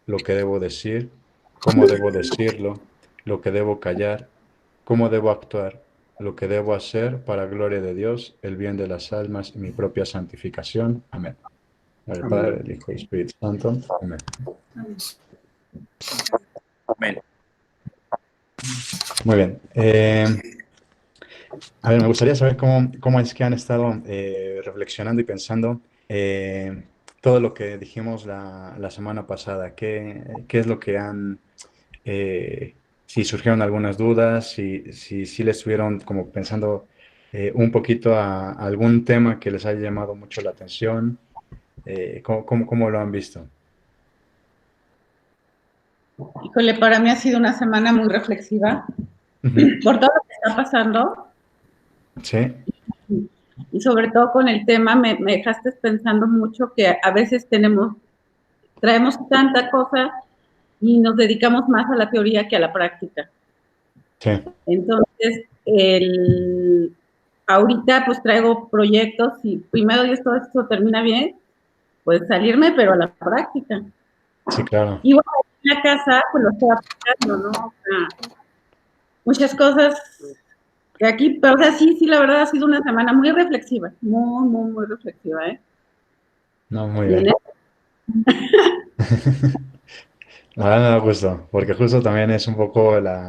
lo que debo decir, cómo debo decirlo, lo que debo callar, cómo debo actuar, lo que debo hacer para gloria de Dios, el bien de las almas y mi propia santificación. Amén. Al Padre, Amén. el Hijo y el Espíritu Santo. Amén. Amén. Amén. Muy bien. A ver, me gustaría saber cómo es que han estado reflexionando y pensando todo lo que dijimos la semana pasada. ¿Qué es lo que han, si surgieron algunas dudas, si les estuvieron como pensando un poquito a algún tema que les haya llamado mucho la atención? ¿Cómo lo han visto? Híjole, para mí ha sido una semana muy reflexiva Ujú. por todo lo que está pasando Sí, y sobre todo con el tema me dejaste pensando mucho que a veces traemos tanta cosa y nos dedicamos más a la teoría que a la práctica. sí, Entonces, ahorita pues traigo proyectos y primero Dios todo esto termina bien, pues salirme, pero a la práctica. sí, claro. Y bueno, en la casa pues lo estoy aplicando, ¿no? O sea, muchas cosas que aquí, pero o sea, sí, la verdad ha sido una semana muy reflexiva, muy, muy, muy reflexiva, ¿eh? No, muy Y en bien. La verdad me da gusto, porque justo también es un poco la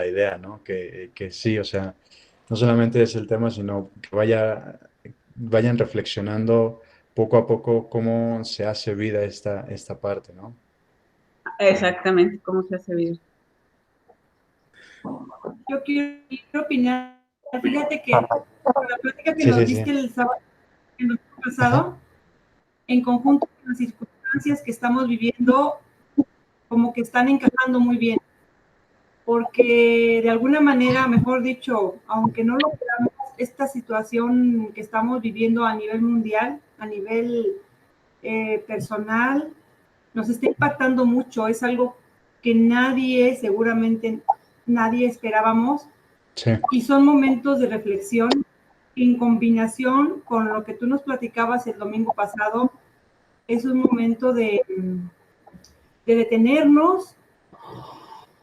idea, ¿no? Que sí, o sea, no solamente es el tema, sino que vayan reflexionando poco a poco cómo se hace vida esta parte, ¿no? exactamente cómo se hace vida. Yo quiero opinar, fíjate que con la plática que Sí, nos sí, sí. diste el sábado el Ajá. pasado, en conjunto con las circunstancias que estamos viviendo, como que están encajando muy bien, porque de alguna manera, mejor dicho, aunque no lo creamos, esta situación que estamos viviendo a nivel mundial, a nivel personal, nos está impactando mucho, es algo que seguramente nadie esperábamos, Sí, y son momentos de reflexión en combinación con lo que tú nos platicabas el domingo pasado. Es un momento de detenernos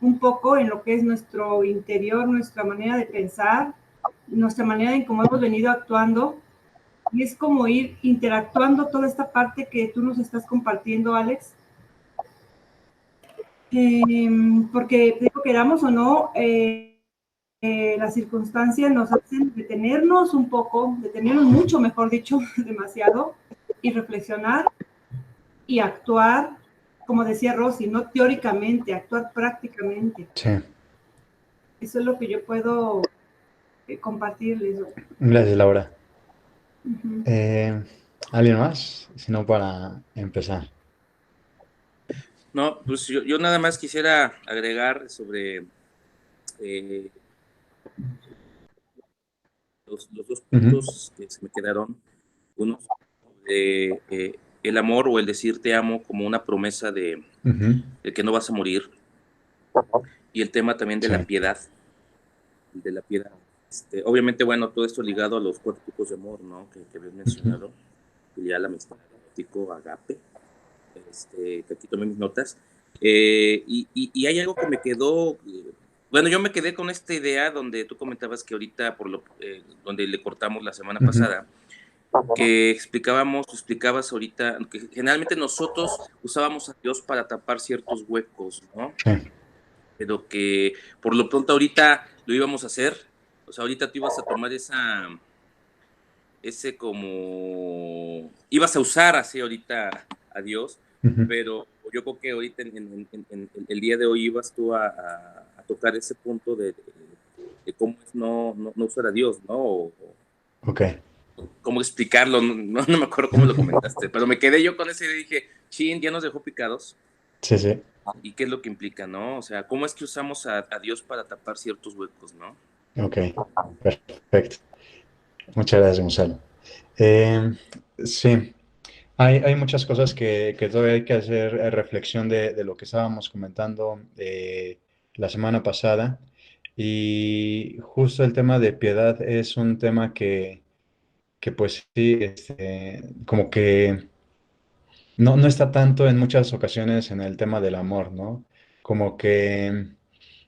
un poco en lo que es nuestro interior, nuestra manera de pensar, nuestra manera en cómo hemos venido actuando. Y es como ir interactuando toda esta parte que tú nos estás compartiendo, Alex. Porque, digo, queramos o no, las circunstancias nos hacen detenernos un poco, detenernos mucho, mejor dicho, demasiado, y reflexionar y actuar, como decía Rosy, no teóricamente, actuar prácticamente. sí. Eso es lo que yo puedo compartirles. Gracias, Laura. Uh-huh. Eh, ¿Alguien más? Si no, para empezar. No, pues yo nada más quisiera agregar sobre eh, los dos Ujú. puntos que se me quedaron. Uno de el amor o el decir te amo como una promesa Ujú. de que no vas a morir. Y el tema también Sí, de la piedad. Obviamente, bueno, todo esto ligado a los cuatro tipos de amor, ¿no? Que habías ujú. mencionado. Filial, amistad, erótico, agape. Que aquí tomé mis notas. Y hay algo que me quedó. Bueno, yo me quedé con esta idea donde tú comentabas que ahorita, donde le cortamos la semana Ujú. pasada, que explicabas ahorita, que generalmente nosotros usábamos a Dios para tapar ciertos huecos, ¿no? Sí, Pero que por lo pronto ahorita lo íbamos a hacer. O sea, ahorita tú ibas a tomar ese como, ibas a usar así ahorita a Dios, ujú. pero yo creo que ahorita en el día de hoy ibas tú a tocar ese punto de cómo es no usar a Dios, ¿no? Ok. Cómo explicarlo, no me acuerdo cómo lo comentaste, pero me quedé yo con ese y dije, chin, ya nos dejó picados. Sí, sí. ¿Y qué es lo que implica, no? O sea, ¿cómo es que usamos a Dios para tapar ciertos huecos, no? Ok. Perfecto. Muchas gracias, Gonzalo. Eh, sí, hay muchas cosas que todavía hay que hacer reflexión de lo que estábamos comentando la semana pasada. Y justo el tema de piedad es un tema que pues sí, como que no está tanto en muchas ocasiones en el tema del amor, ¿no? Como que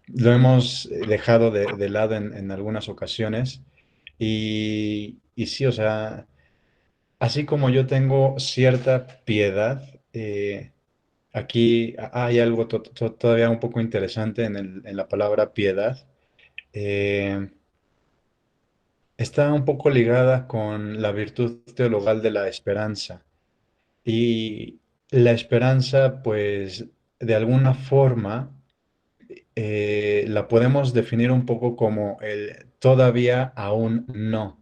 lo hemos dejado de lado en algunas ocasiones y sí, o sea, así como yo tengo cierta piedad, aquí hay algo todavía un poco interesante en la palabra piedad. Eh, Está un poco ligada con la virtud teologal de la esperanza. Y la esperanza, pues, de alguna forma, la podemos definir un poco como el todavía aún no.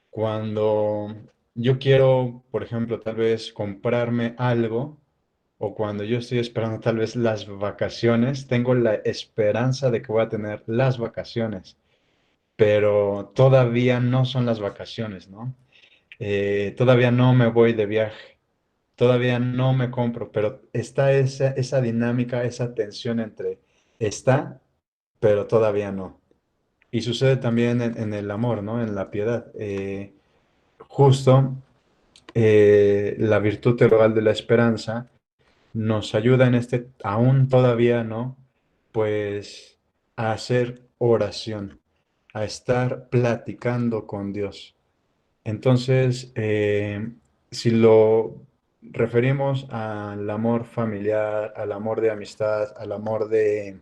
Cuando yo quiero, por ejemplo, tal vez comprarme algo, o cuando yo estoy esperando tal vez las vacaciones, tengo la esperanza de que voy a tener las vacaciones, pero todavía no son las vacaciones, ¿no? Todavía no me voy de viaje, todavía no me compro, pero está esa dinámica, esa tensión entre está, pero todavía no. Y sucede también en el amor, ¿no? En la piedad. Justo la virtud teologal de la esperanza nos ayuda en este, aún todavía no, pues a hacer oración, a estar platicando con Dios. Entonces, si lo referimos al amor familiar, al amor de amistad, al amor de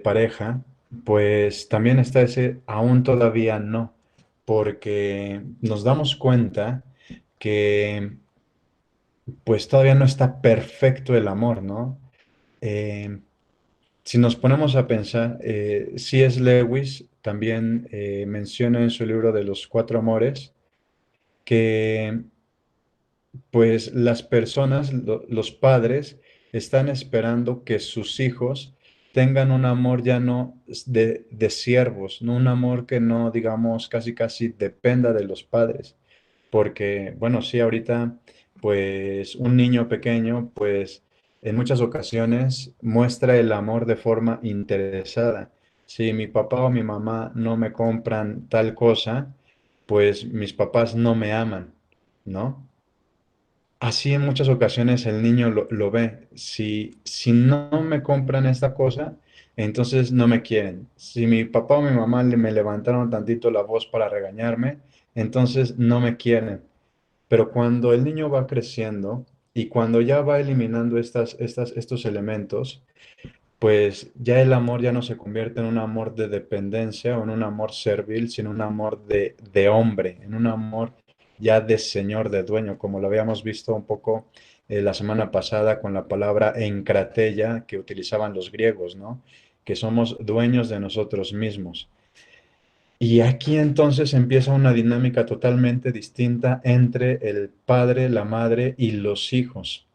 pareja, pues también está ese aún todavía no, porque nos damos cuenta que pues todavía no está perfecto el amor, ¿no? Eh, si nos ponemos a pensar, C.S. Lewis también menciona en su libro de los cuatro amores que pues las personas, los padres, están esperando que sus hijos tengan un amor ya no de siervos, no un amor que no, digamos, casi casi dependa de los padres. Porque, bueno, sí, ahorita, pues un niño pequeño, pues en muchas ocasiones muestra el amor de forma interesada. Si mi papá o mi mamá no me compran tal cosa, pues mis papás no me aman, ¿no? Así en muchas ocasiones el niño lo ve. Si no me compran esta cosa, entonces no me quieren. Si mi papá o mi mamá me levantaron tantito la voz para regañarme, entonces no me quieren. Pero cuando el niño va creciendo y cuando ya va eliminando estos elementos, pues ya el amor ya no se convierte en un amor de dependencia o en un amor servil, sino un amor de hombre, en un amor ya de señor, de dueño, como lo habíamos visto un poco la semana pasada con la palabra encratella que utilizaban los griegos, ¿no? Que somos dueños de nosotros mismos. Y aquí entonces empieza una dinámica totalmente distinta entre el padre, la madre y los hijos.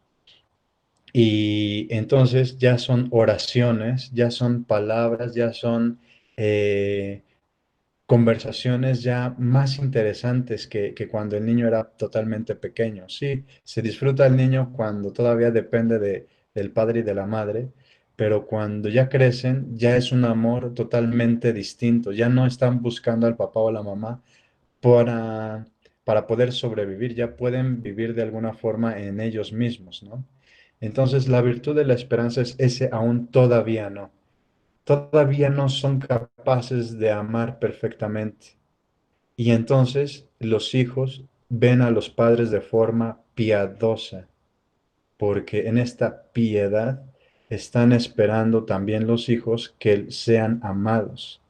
Y entonces ya son oraciones, ya son palabras, ya son eh, conversaciones ya más interesantes que cuando el niño era totalmente pequeño. Sí, se disfruta el niño cuando todavía depende del padre y de la madre, pero cuando ya crecen ya es un amor totalmente distinto. Ya no están buscando al papá o la mamá para, para poder sobrevivir, ya pueden vivir de alguna forma en ellos mismos, ¿no? Entonces, la virtud de la esperanza es ese aún todavía no. Todavía no son capaces de amar perfectamente. Y entonces los hijos ven a los padres de forma piadosa, porque en esta piedad están esperando también los hijos que sean amados.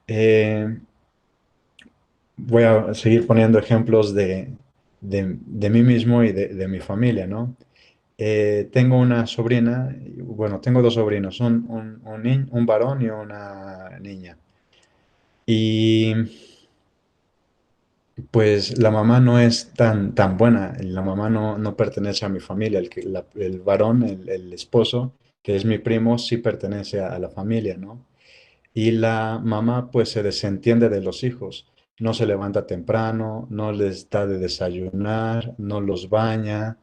Eh, Voy a seguir poniendo ejemplos de mí mismo y de mi familia, ¿no? Tengo una sobrina, bueno, tengo dos sobrinos, un varón y una niña. Y pues la mamá no es tan buena, la mamá no pertenece a mi familia, el varón, el esposo, que es mi primo, sí pertenece a la familia, ¿no? Y la mamá pues se desentiende de los hijos, no se levanta temprano, no les da de desayunar, no los baña,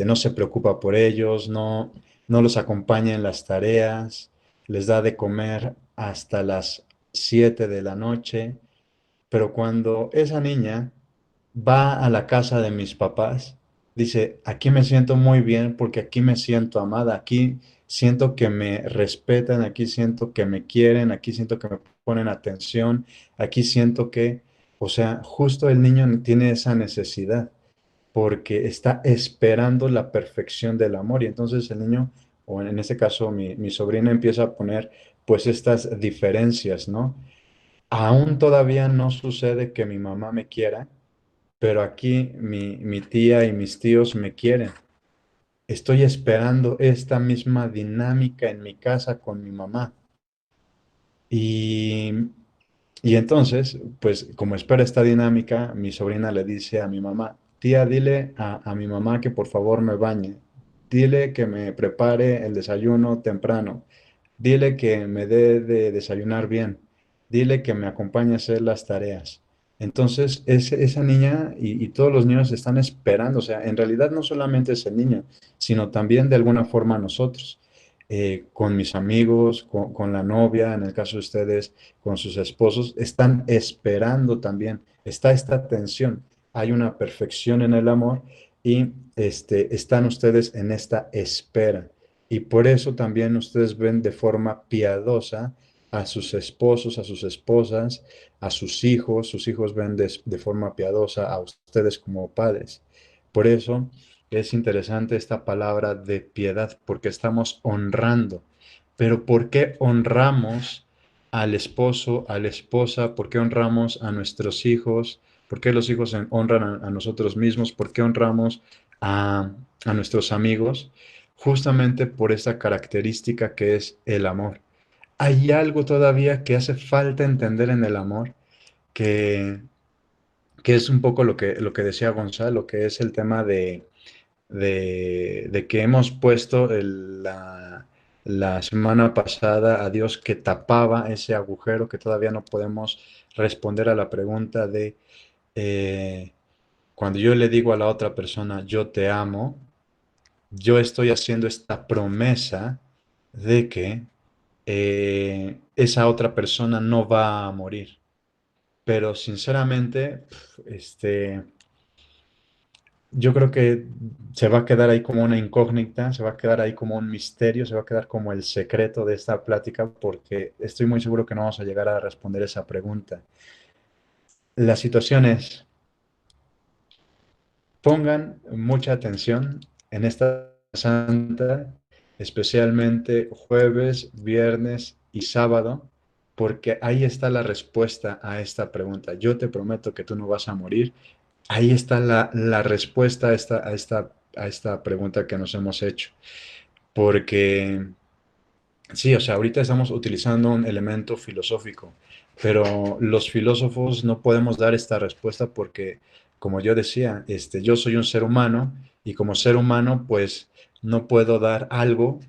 no se preocupa por ellos, no los acompaña en las tareas, les da de comer hasta las 7 de la noche, pero cuando esa niña va a la casa de mis papás, dice, aquí me siento muy bien porque aquí me siento amada, aquí siento que me respetan, aquí siento que me quieren, aquí siento que me ponen atención, aquí siento que, o sea, justo el niño tiene esa necesidad porque está esperando la perfección del amor y entonces el niño, o en este caso mi sobrina empieza a poner pues estas diferencias, ¿no? Aún todavía no sucede que mi mamá me quiera, pero aquí mi tía y mis tíos me quieren. Estoy esperando esta misma dinámica en mi casa con mi mamá. Y, y entonces, pues como espera esta dinámica, mi sobrina le dice a mi mamá, tía, dile a mi mamá que por favor me bañe. Dile que me prepare el desayuno temprano. Dile que me dé de desayunar bien. Dile que me acompañe a hacer las tareas. Entonces, esa niña y todos los niños están esperando, o sea, en realidad no solamente es el niño, sino también de alguna forma nosotros, con mis amigos, con la novia, en el caso de ustedes, con sus esposos, están esperando también. Está esta tensión, hay una perfección en el amor y están ustedes en esta espera. Y por eso también ustedes ven de forma piadosa a sus esposos, a sus esposas, a sus hijos ven de forma piadosa a ustedes como padres. Por eso es interesante esta palabra de piedad, porque estamos honrando. Pero ¿por qué honramos al esposo, a la esposa? ¿Por qué honramos a nuestros hijos? ¿Por qué los hijos honran a nosotros mismos? ¿Por qué honramos a nuestros amigos? Justamente por esa característica que es el amor. Hay algo todavía que hace falta entender en el amor, que, que es un poco lo que decía Gonzalo, que es el tema de que hemos puesto la semana pasada a Dios que tapaba ese agujero, que todavía no podemos responder a la pregunta de cuando yo le digo a la otra persona, yo te amo, yo estoy haciendo esta promesa de que esa otra persona no va a morir. Pero sinceramente, yo creo que se va a quedar ahí como una incógnita, se va a quedar ahí como un misterio, se va a quedar como el secreto de esta plática, porque estoy muy seguro que no vamos a llegar a responder esa pregunta. La situación es, pongan mucha atención en esta santa, especialmente jueves, viernes y sábado, porque ahí está la respuesta a esta pregunta. Yo te prometo que tú no vas a morir. Ahí está la respuesta a esta pregunta que nos hemos hecho. Porque sí, o sea, ahorita estamos utilizando un elemento filosófico, pero los filósofos no podemos dar esta respuesta porque, como yo decía, yo soy un ser humano y como ser humano, pues no puedo dar algo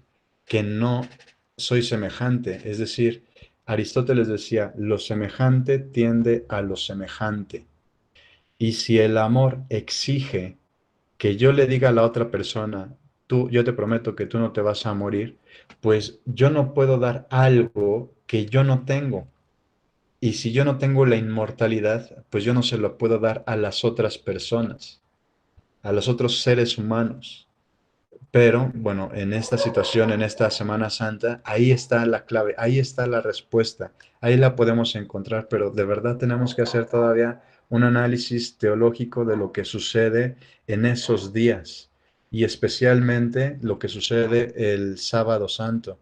que no soy semejante. Es decir, Aristóteles decía, lo semejante tiende a lo semejante. Y si el amor exige que yo le diga a la otra persona, yo te prometo que tú no te vas a morir, pues yo no puedo dar algo que yo no tengo. Y si yo no tengo la inmortalidad, pues yo no se lo puedo dar a las otras personas, a los otros seres humanos. Pero bueno, en esta situación, en esta Semana Santa, ahí está la clave, ahí está la respuesta, ahí la podemos encontrar, pero de verdad tenemos que hacer todavía un análisis teológico de lo que sucede en esos días y especialmente lo que sucede el Sábado Santo.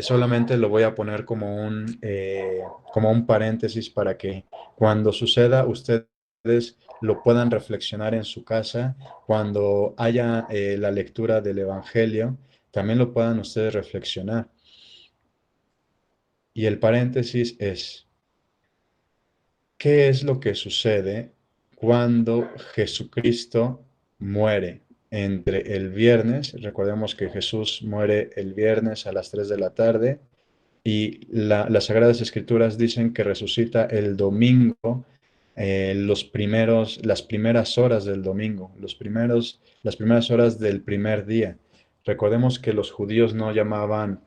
Solamente lo voy a poner como un paréntesis para que cuando suceda ustedes lo puedan reflexionar en su casa, cuando haya la lectura del Evangelio, también lo puedan ustedes reflexionar. Y el paréntesis es, ¿qué es lo que sucede cuando Jesucristo muere? Entre el viernes, recordemos que Jesús muere el viernes a las 3 de la tarde, y las Sagradas Escrituras dicen que resucita el domingo, las primeras horas del domingo, las primeras horas del primer día. Recordemos que los judíos no llamaban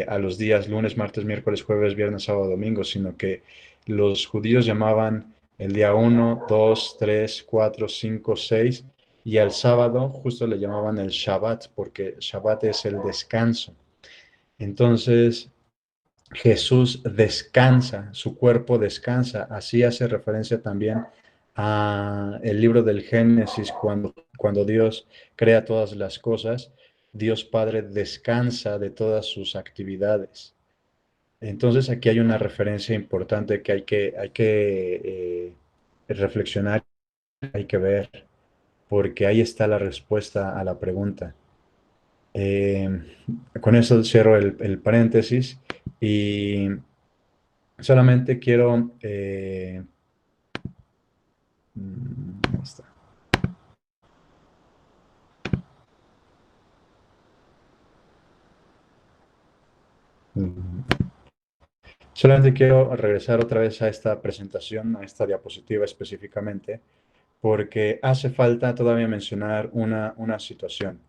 a los días lunes, martes, miércoles, jueves, viernes, sábado, domingo, sino que los judíos llamaban el día 1, 2, 3, 4, 5, 6 y al sábado justo le llamaban el Shabbat, porque Shabbat es el descanso. Entonces, Jesús descansa, su cuerpo descansa. Así hace referencia también a el libro del Génesis, cuando Dios crea todas las cosas, Dios Padre descansa de todas sus actividades. Entonces aquí hay una referencia importante que reflexionar, hay que ver, porque ahí está la respuesta a la pregunta. Eh, con eso cierro el paréntesis y solamente quiero... ahí está. Solamente quiero regresar otra vez a esta presentación, a esta diapositiva específicamente, porque hace falta todavía mencionar una situación.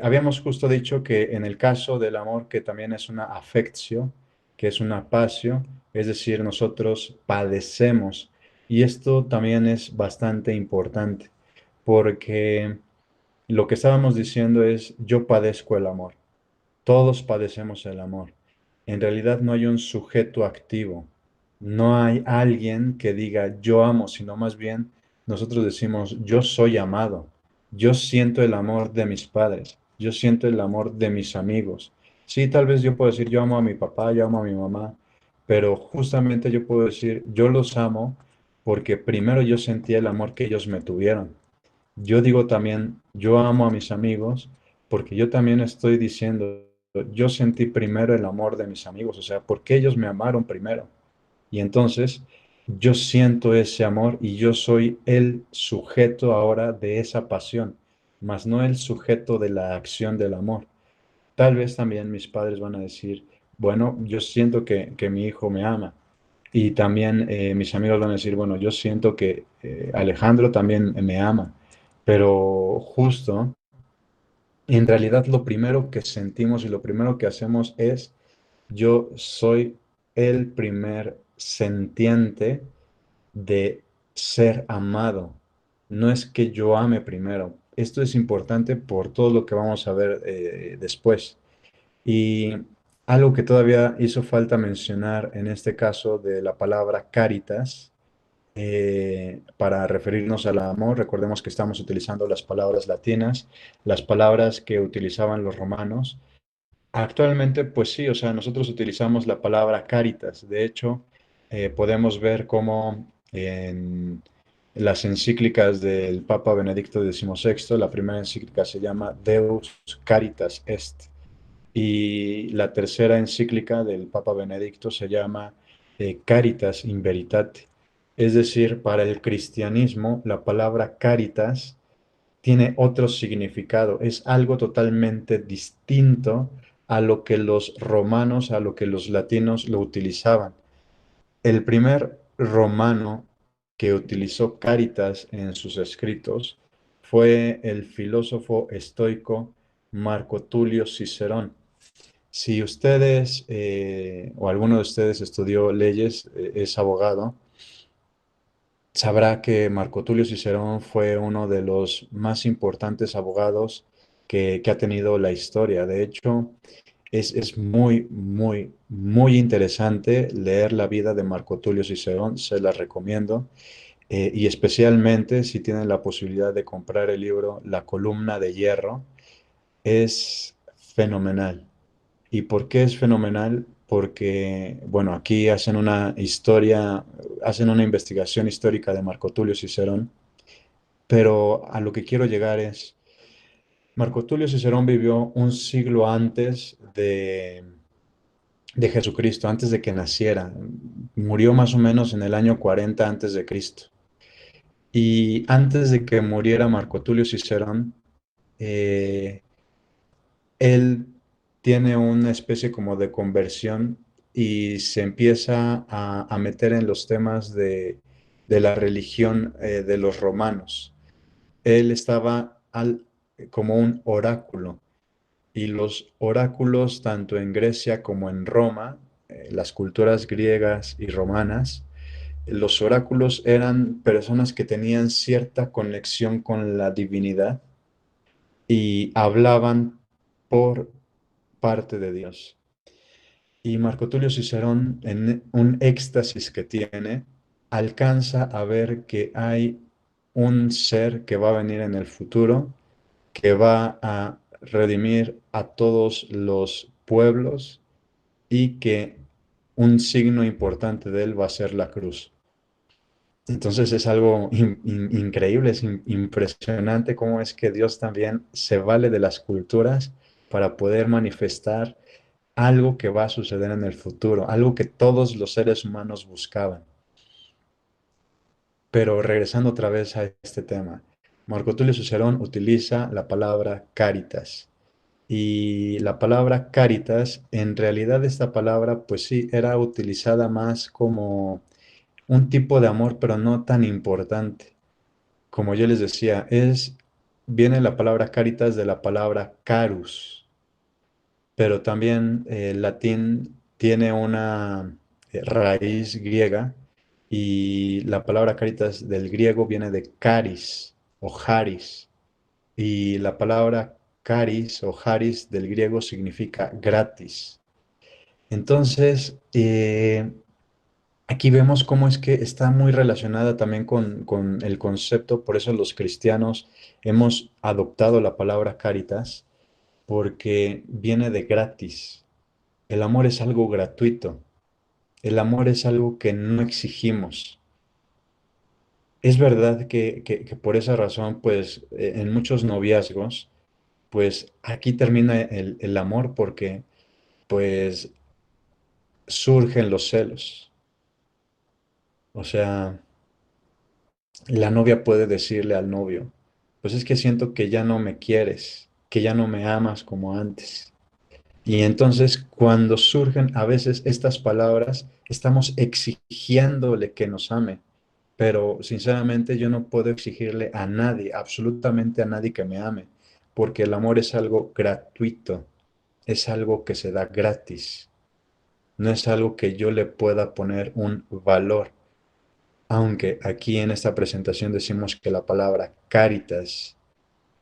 Habíamos justo dicho que en el caso del amor, que también es una afectio, que es una pasio, es decir, nosotros padecemos. Y esto también es bastante importante, porque lo que estábamos diciendo es, yo padezco el amor. Todos padecemos el amor. En realidad no hay un sujeto activo. No hay alguien que diga yo amo, sino más bien nosotros decimos yo soy amado. Yo siento el amor de mis padres. Yo siento el amor de mis amigos. Sí, tal vez yo puedo decir yo amo a mi papá, yo amo a mi mamá, pero justamente yo puedo decir yo los amo porque primero yo sentí el amor que ellos me tuvieron. Yo digo también, yo amo a mis amigos porque yo también estoy diciendo, yo sentí primero el amor de mis amigos, o sea, porque ellos me amaron primero. Y entonces yo siento ese amor y yo soy el sujeto ahora de esa pasión, más no el sujeto de la acción del amor. Tal vez también mis padres van a decir, bueno, yo siento que mi hijo me ama. Y también mis amigos van a decir, bueno, yo siento que Alejandro también me ama. Pero justo, en realidad lo primero que sentimos y lo primero que hacemos es, yo soy el primer sentiente de ser amado. No es que yo ame primero. Esto es importante por todo lo que vamos a ver después. Y algo que todavía hizo falta mencionar en este caso de la palabra caritas, para referirnos al amor, recordemos que estamos utilizando las palabras latinas, las palabras que utilizaban los romanos. Actualmente, pues sí, o sea, nosotros utilizamos la palabra caritas. De hecho, podemos ver cómo en las encíclicas del Papa Benedicto XVI, la primera encíclica se llama Deus Caritas Est. Y la tercera encíclica del Papa Benedicto se llama Caritas in Veritate. Es decir, para el cristianismo, la palabra caritas tiene otro significado, es algo totalmente distinto a lo que los romanos, a lo que los latinos lo utilizaban. El primer romano que utilizó caritas en sus escritos fue el filósofo estoico Marco Tulio Cicerón. Si ustedes o alguno de ustedes estudió leyes, es abogado, sabrá que Marco Tulio Cicerón fue uno de los más importantes abogados que ha tenido la historia. De hecho, es muy, muy, muy interesante leer la vida de Marco Tulio Cicerón, se la recomiendo. Y especialmente si tienen la posibilidad de comprar el libro La columna de hierro, es fenomenal. ¿Y por qué es fenomenal? Porque, bueno, aquí hacen una historia, hacen una investigación histórica de Marco Tulio Cicerón, pero a lo que quiero llegar es, Marco Tulio Cicerón vivió un siglo antes de Jesucristo, antes de que naciera. Murió más o menos en el año 40 antes de Cristo. Y antes de que muriera Marco Tulio Cicerón, eh, él tiene una especie como de conversión y se empieza a meter en los temas de la religión de los romanos. Él estaba como un oráculo y los oráculos tanto en Grecia como en Roma, las culturas griegas y romanas, los oráculos eran personas que tenían cierta conexión con la divinidad y hablaban por parte de Dios. Y Marco Tulio Cicerón, en un éxtasis que tiene, alcanza a ver que hay un ser que va a venir en el futuro, que va a redimir a todos los pueblos y que un signo importante de él va a ser la cruz. Entonces es algo increíble, es impresionante cómo es que Dios también se vale de las culturas para poder manifestar algo que va a suceder en el futuro, algo que todos los seres humanos buscaban. Pero regresando otra vez a este tema, Marco Tulio Cicerón utiliza la palabra caritas. Y la palabra caritas, en realidad esta palabra, pues sí, era utilizada más como un tipo de amor, pero no tan importante. Como yo les decía, viene la palabra caritas de la palabra carus, pero también el latín tiene una raíz griega y la palabra caritas del griego viene de caris o haris y la palabra caris o haris del griego significa gratis. Entonces, aquí vemos cómo es que está muy relacionada también con el concepto, por eso los cristianos hemos adoptado la palabra caritas, porque viene de gratis. El amor es algo gratuito, el amor es algo que no exigimos. Es verdad que por esa razón, pues en muchos noviazgos, pues aquí termina el amor porque pues surgen los celos. O sea, la novia puede decirle al novio, pues es que siento que ya no me quieres, que ya no me amas como antes. Y entonces cuando surgen a veces estas palabras, estamos exigiéndole que nos ame, pero sinceramente yo no puedo exigirle a nadie, absolutamente a nadie que me ame, porque el amor es algo gratuito, es algo que se da gratis, no es algo que yo le pueda poner un valor. Aunque aquí en esta presentación decimos que la palabra caritas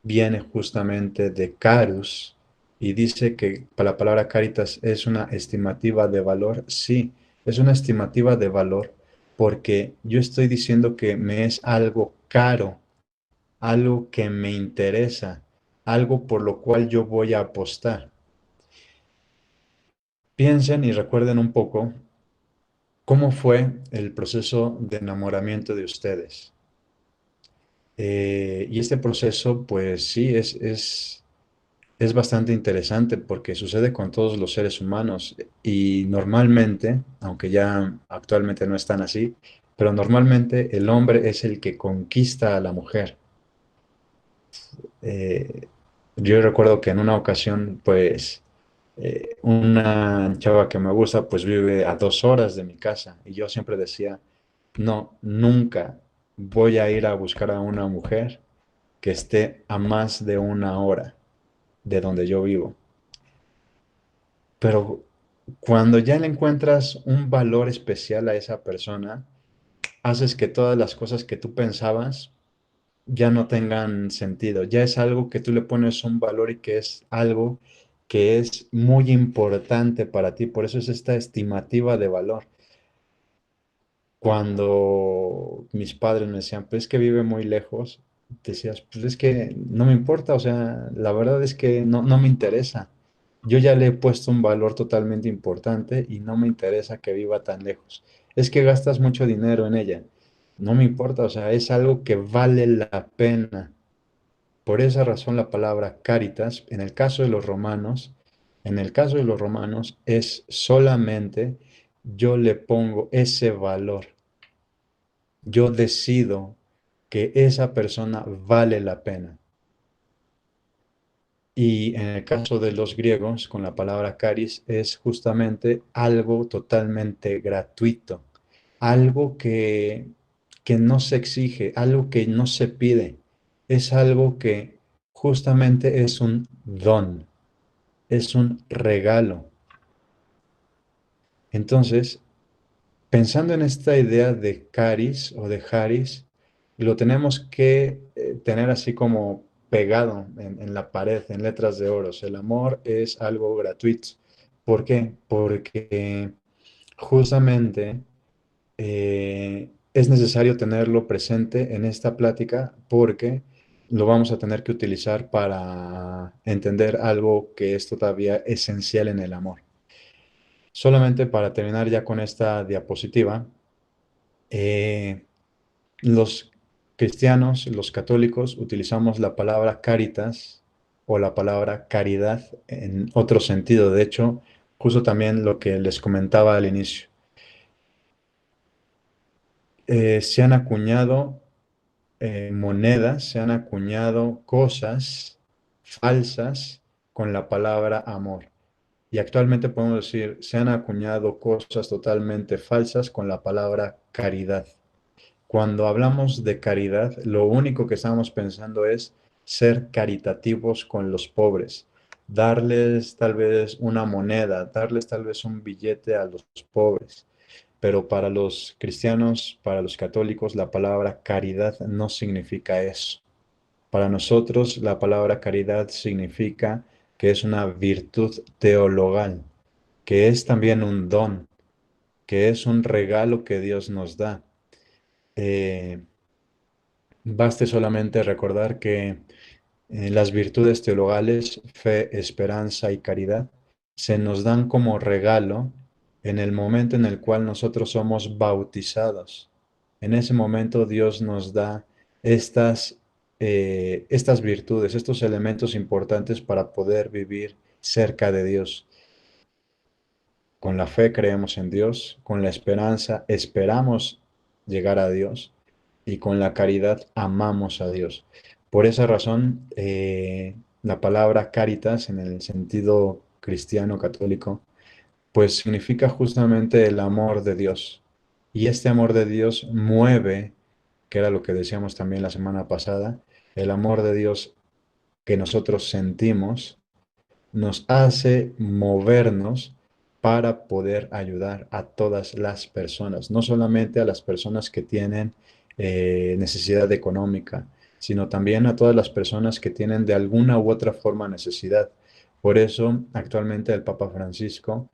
viene justamente de carus y dice que la palabra caritas es una estimativa de valor. Sí, es una estimativa de valor porque yo estoy diciendo que me es algo caro, algo que me interesa, algo por lo cual yo voy a apostar. Piensen y recuerden un poco cómo fue el proceso de enamoramiento de ustedes. Y este proceso, pues sí, es bastante interesante porque sucede con todos los seres humanos y normalmente, aunque ya actualmente no es tan así, pero normalmente el hombre es el que conquista a la mujer. Eh, yo recuerdo que en una ocasión, pues, una chava que me gusta, pues vive a 2 horas de mi casa y yo siempre decía, no, nunca voy a ir a buscar a una mujer que esté a más de 1 hora de donde yo vivo. Pero cuando ya le encuentras un valor especial a esa persona, haces que todas las cosas que tú pensabas ya no tengan sentido. Ya es algo que tú le pones un valor y que es algo que es muy importante para ti. Por eso es esta estimativa de valor. Cuando mis padres me decían, pues es que vive muy lejos, decías, pues es que no me importa, o sea, la verdad es que no me interesa. Yo ya le he puesto un valor totalmente importante y no me interesa que viva tan lejos. Es que gastas mucho dinero en ella. No me importa, o sea, es algo que vale la pena. Por esa razón la palabra caritas, en el caso de los romanos es solamente yo le pongo ese valor. Yo decido que esa persona vale la pena. Y en el caso de los griegos, con la palabra caris, es justamente algo totalmente gratuito, algo que no se exige, algo que no se pide, es algo que justamente es un don, es un regalo. Entonces, pensando en esta idea de caris o de haris, lo tenemos que tener así como pegado en la pared, en letras de oro. El amor es algo gratuito. ¿Por qué? Porque justamente es necesario tenerlo presente en esta plática porque lo vamos a tener que utilizar para entender algo que es todavía esencial en el amor. Solamente para terminar ya con esta diapositiva, eh, los cristianos, los católicos, utilizamos la palabra caritas o la palabra caridad en otro sentido. De hecho, justo también lo que les comentaba al inicio. Se han acuñado monedas, se han acuñado cosas falsas con la palabra amor. Y actualmente podemos decir, se han acuñado cosas totalmente falsas con la palabra caridad. Cuando hablamos de caridad, lo único que estamos pensando es ser caritativos con los pobres, darles tal vez una moneda, darles tal vez un billete a los pobres. Pero para los cristianos, para los católicos, la palabra caridad no significa eso. Para nosotros, la palabra caridad significa que es una virtud teologal, que es también un don, que es un regalo que Dios nos da. Eh, Baste solamente recordar que las virtudes teologales, fe, esperanza y caridad, se nos dan como regalo en el momento en el cual nosotros somos bautizados. En ese momento Dios nos da estas virtudes, estos elementos importantes para poder vivir cerca de Dios. Con la fe creemos en Dios, con la esperanza esperamos llegar a Dios y con la caridad amamos a Dios. Por esa razón, la palabra caritas en el sentido cristiano católico, pues significa justamente el amor de Dios. Y este amor de Dios mueve, que era lo que decíamos también la semana pasada, el amor de Dios que nosotros sentimos nos hace movernos para poder ayudar a todas las personas, no solamente a las personas que tienen necesidad económica, sino también a todas las personas que tienen de alguna u otra forma necesidad. Por eso, actualmente el Papa Francisco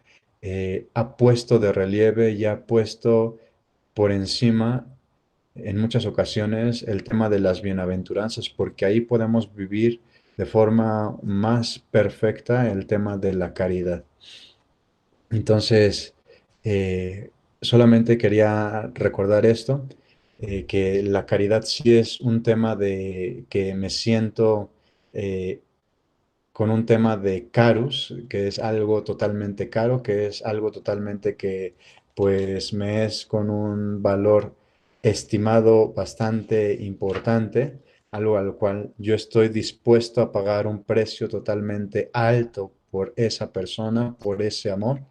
ha puesto de relieve y ha puesto por encima en muchas ocasiones el tema de las bienaventuranzas, porque ahí podemos vivir de forma más perfecta el tema de la caridad. Entonces, solamente quería recordar esto, que la caridad sí es un tema de que me siento eh, con un tema de carus, que es algo totalmente caro, que es algo totalmente que pues me es con un valor estimado bastante importante, algo al cual yo estoy dispuesto a pagar un precio totalmente alto por esa persona, por ese amor.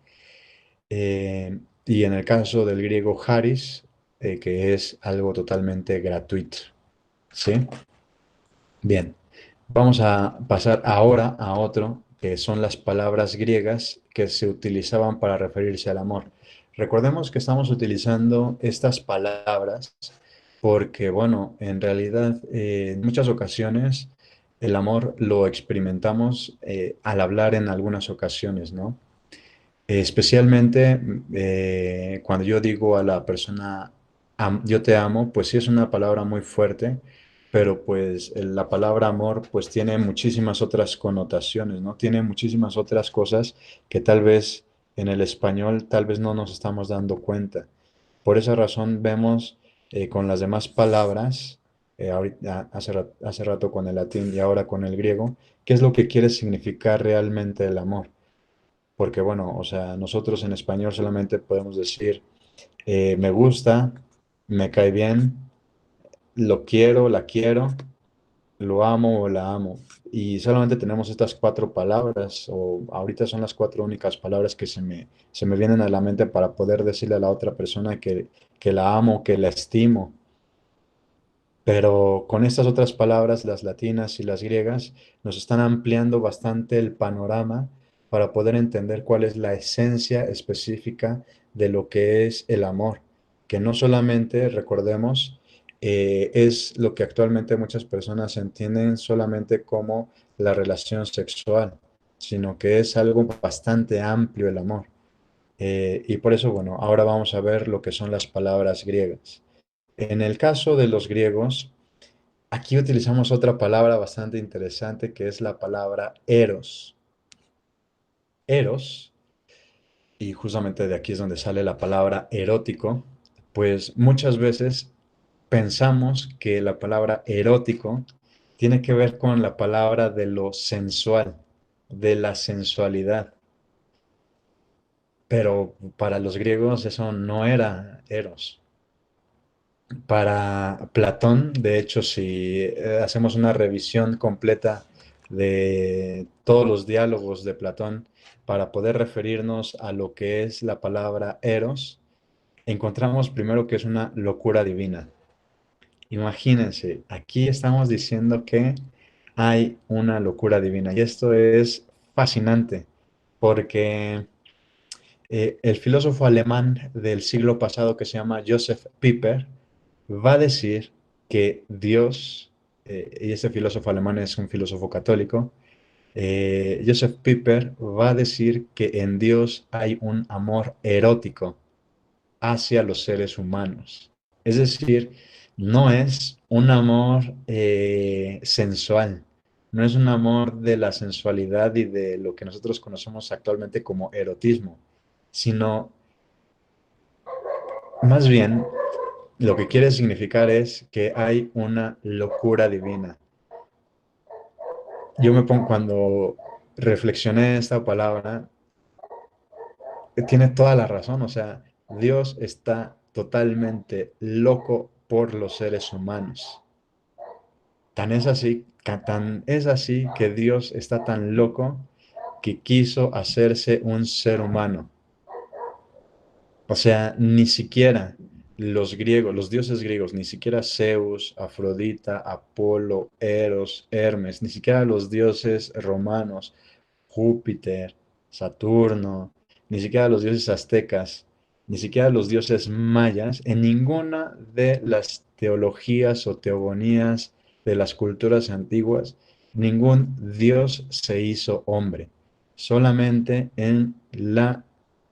Y en el caso del griego haris, que es algo totalmente gratuito. ¿Sí? Bien. Vamos a pasar ahora a otro, que son las palabras griegas que se utilizaban para referirse al amor. Recordemos que estamos utilizando estas palabras porque, bueno, en realidad en muchas ocasiones el amor lo experimentamos al hablar en algunas ocasiones, ¿no? Especialmente cuando yo digo a la persona, yo te amo, pues sí es una palabra muy fuerte, pero pues la palabra amor pues tiene muchísimas otras connotaciones, ¿no? Tiene muchísimas otras cosas que tal vez en el español tal vez no nos estamos dando cuenta. Por esa razón vemos con las demás palabras, hace rato con el latín y ahora con el griego, qué es lo que quiere significar realmente el amor. Porque bueno, o sea, nosotros en español solamente podemos decir me gusta, me cae bien, lo quiero, la quiero, lo amo o la amo. Y solamente tenemos estas cuatro palabras, o ahorita son las cuatro únicas palabras que se me vienen a la mente para poder decirle a la otra persona que la amo, que la estimo. Pero con estas otras palabras, las latinas y las griegas, nos están ampliando bastante el panorama para poder entender cuál es la esencia específica de lo que es el amor, que no solamente, recordemos, es lo que actualmente muchas personas entienden solamente como la relación sexual, sino que es algo bastante amplio el amor. Y por eso, bueno, ahora vamos a ver lo que son las palabras griegas. En el caso de los griegos, aquí utilizamos otra palabra bastante interesante que es la palabra eros. Eros, y justamente de aquí es donde sale la palabra erótico, pues muchas veces pensamos que la palabra erótico tiene que ver con la palabra de lo sensual, de la sensualidad. Pero para los griegos eso no era eros. Para Platón, de hecho, si hacemos una revisión completa de todos los diálogos de Platón para poder referirnos a lo que es la palabra eros, encontramos primero que es una locura divina. Imagínense, aquí estamos diciendo que hay una locura divina y esto es fascinante porque el filósofo alemán del siglo pasado que se llama Joseph Pieper va a decir que Dios, y este filósofo alemán es un filósofo católico, Joseph Pieper va a decir que en Dios hay un amor erótico hacia los seres humanos. Es decir, no es un amor sensual, no es un amor de la sensualidad y de lo que nosotros conocemos actualmente como erotismo, sino más bien lo que quiere significar es que hay una locura divina. Yo me pongo, cuando reflexioné esta palabra, tiene toda la razón, o sea, Dios está totalmente loco por los seres humanos. Tan es así que Dios está tan loco que quiso hacerse un ser humano. O sea, ni siquiera los griegos, los dioses griegos, ni siquiera Zeus, Afrodita, Apolo, Eros, Hermes, ni siquiera los dioses romanos, Júpiter, Saturno, ni siquiera los dioses aztecas, ni siquiera los dioses mayas, en ninguna de las teologías o teogonías de las culturas antiguas, ningún dios se hizo hombre. Solamente en la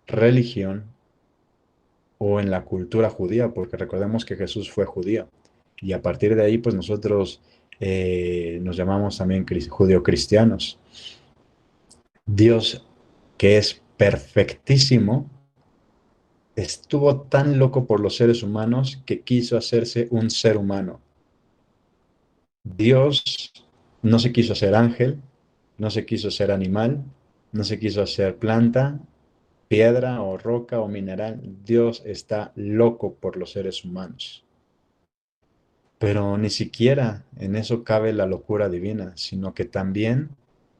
religión o en la cultura judía, porque recordemos que Jesús fue judío. Y a partir de ahí, pues nosotros nos llamamos también judio-cristianos. Dios, que es perfectísimo, estuvo tan loco por los seres humanos que quiso hacerse un ser humano. Dios no se quiso hacer ángel, no se quiso ser animal, no se quiso hacer planta, piedra o roca o mineral. Dios está loco por los seres humanos. Pero ni siquiera en eso cabe la locura divina, sino que también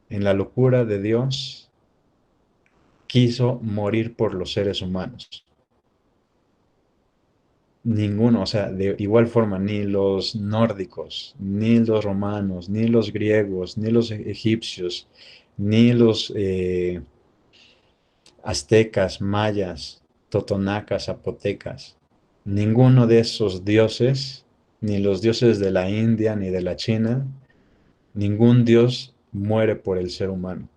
en la locura de Dios quiso morir por los seres humanos. Ninguno, o sea, de igual forma, ni los nórdicos, ni los romanos, ni los griegos, ni los egipcios, ni los aztecas, mayas, totonacas, zapotecas, ninguno de esos dioses, ni los dioses de la India, ni de la China, ningún dios muere por el ser humano,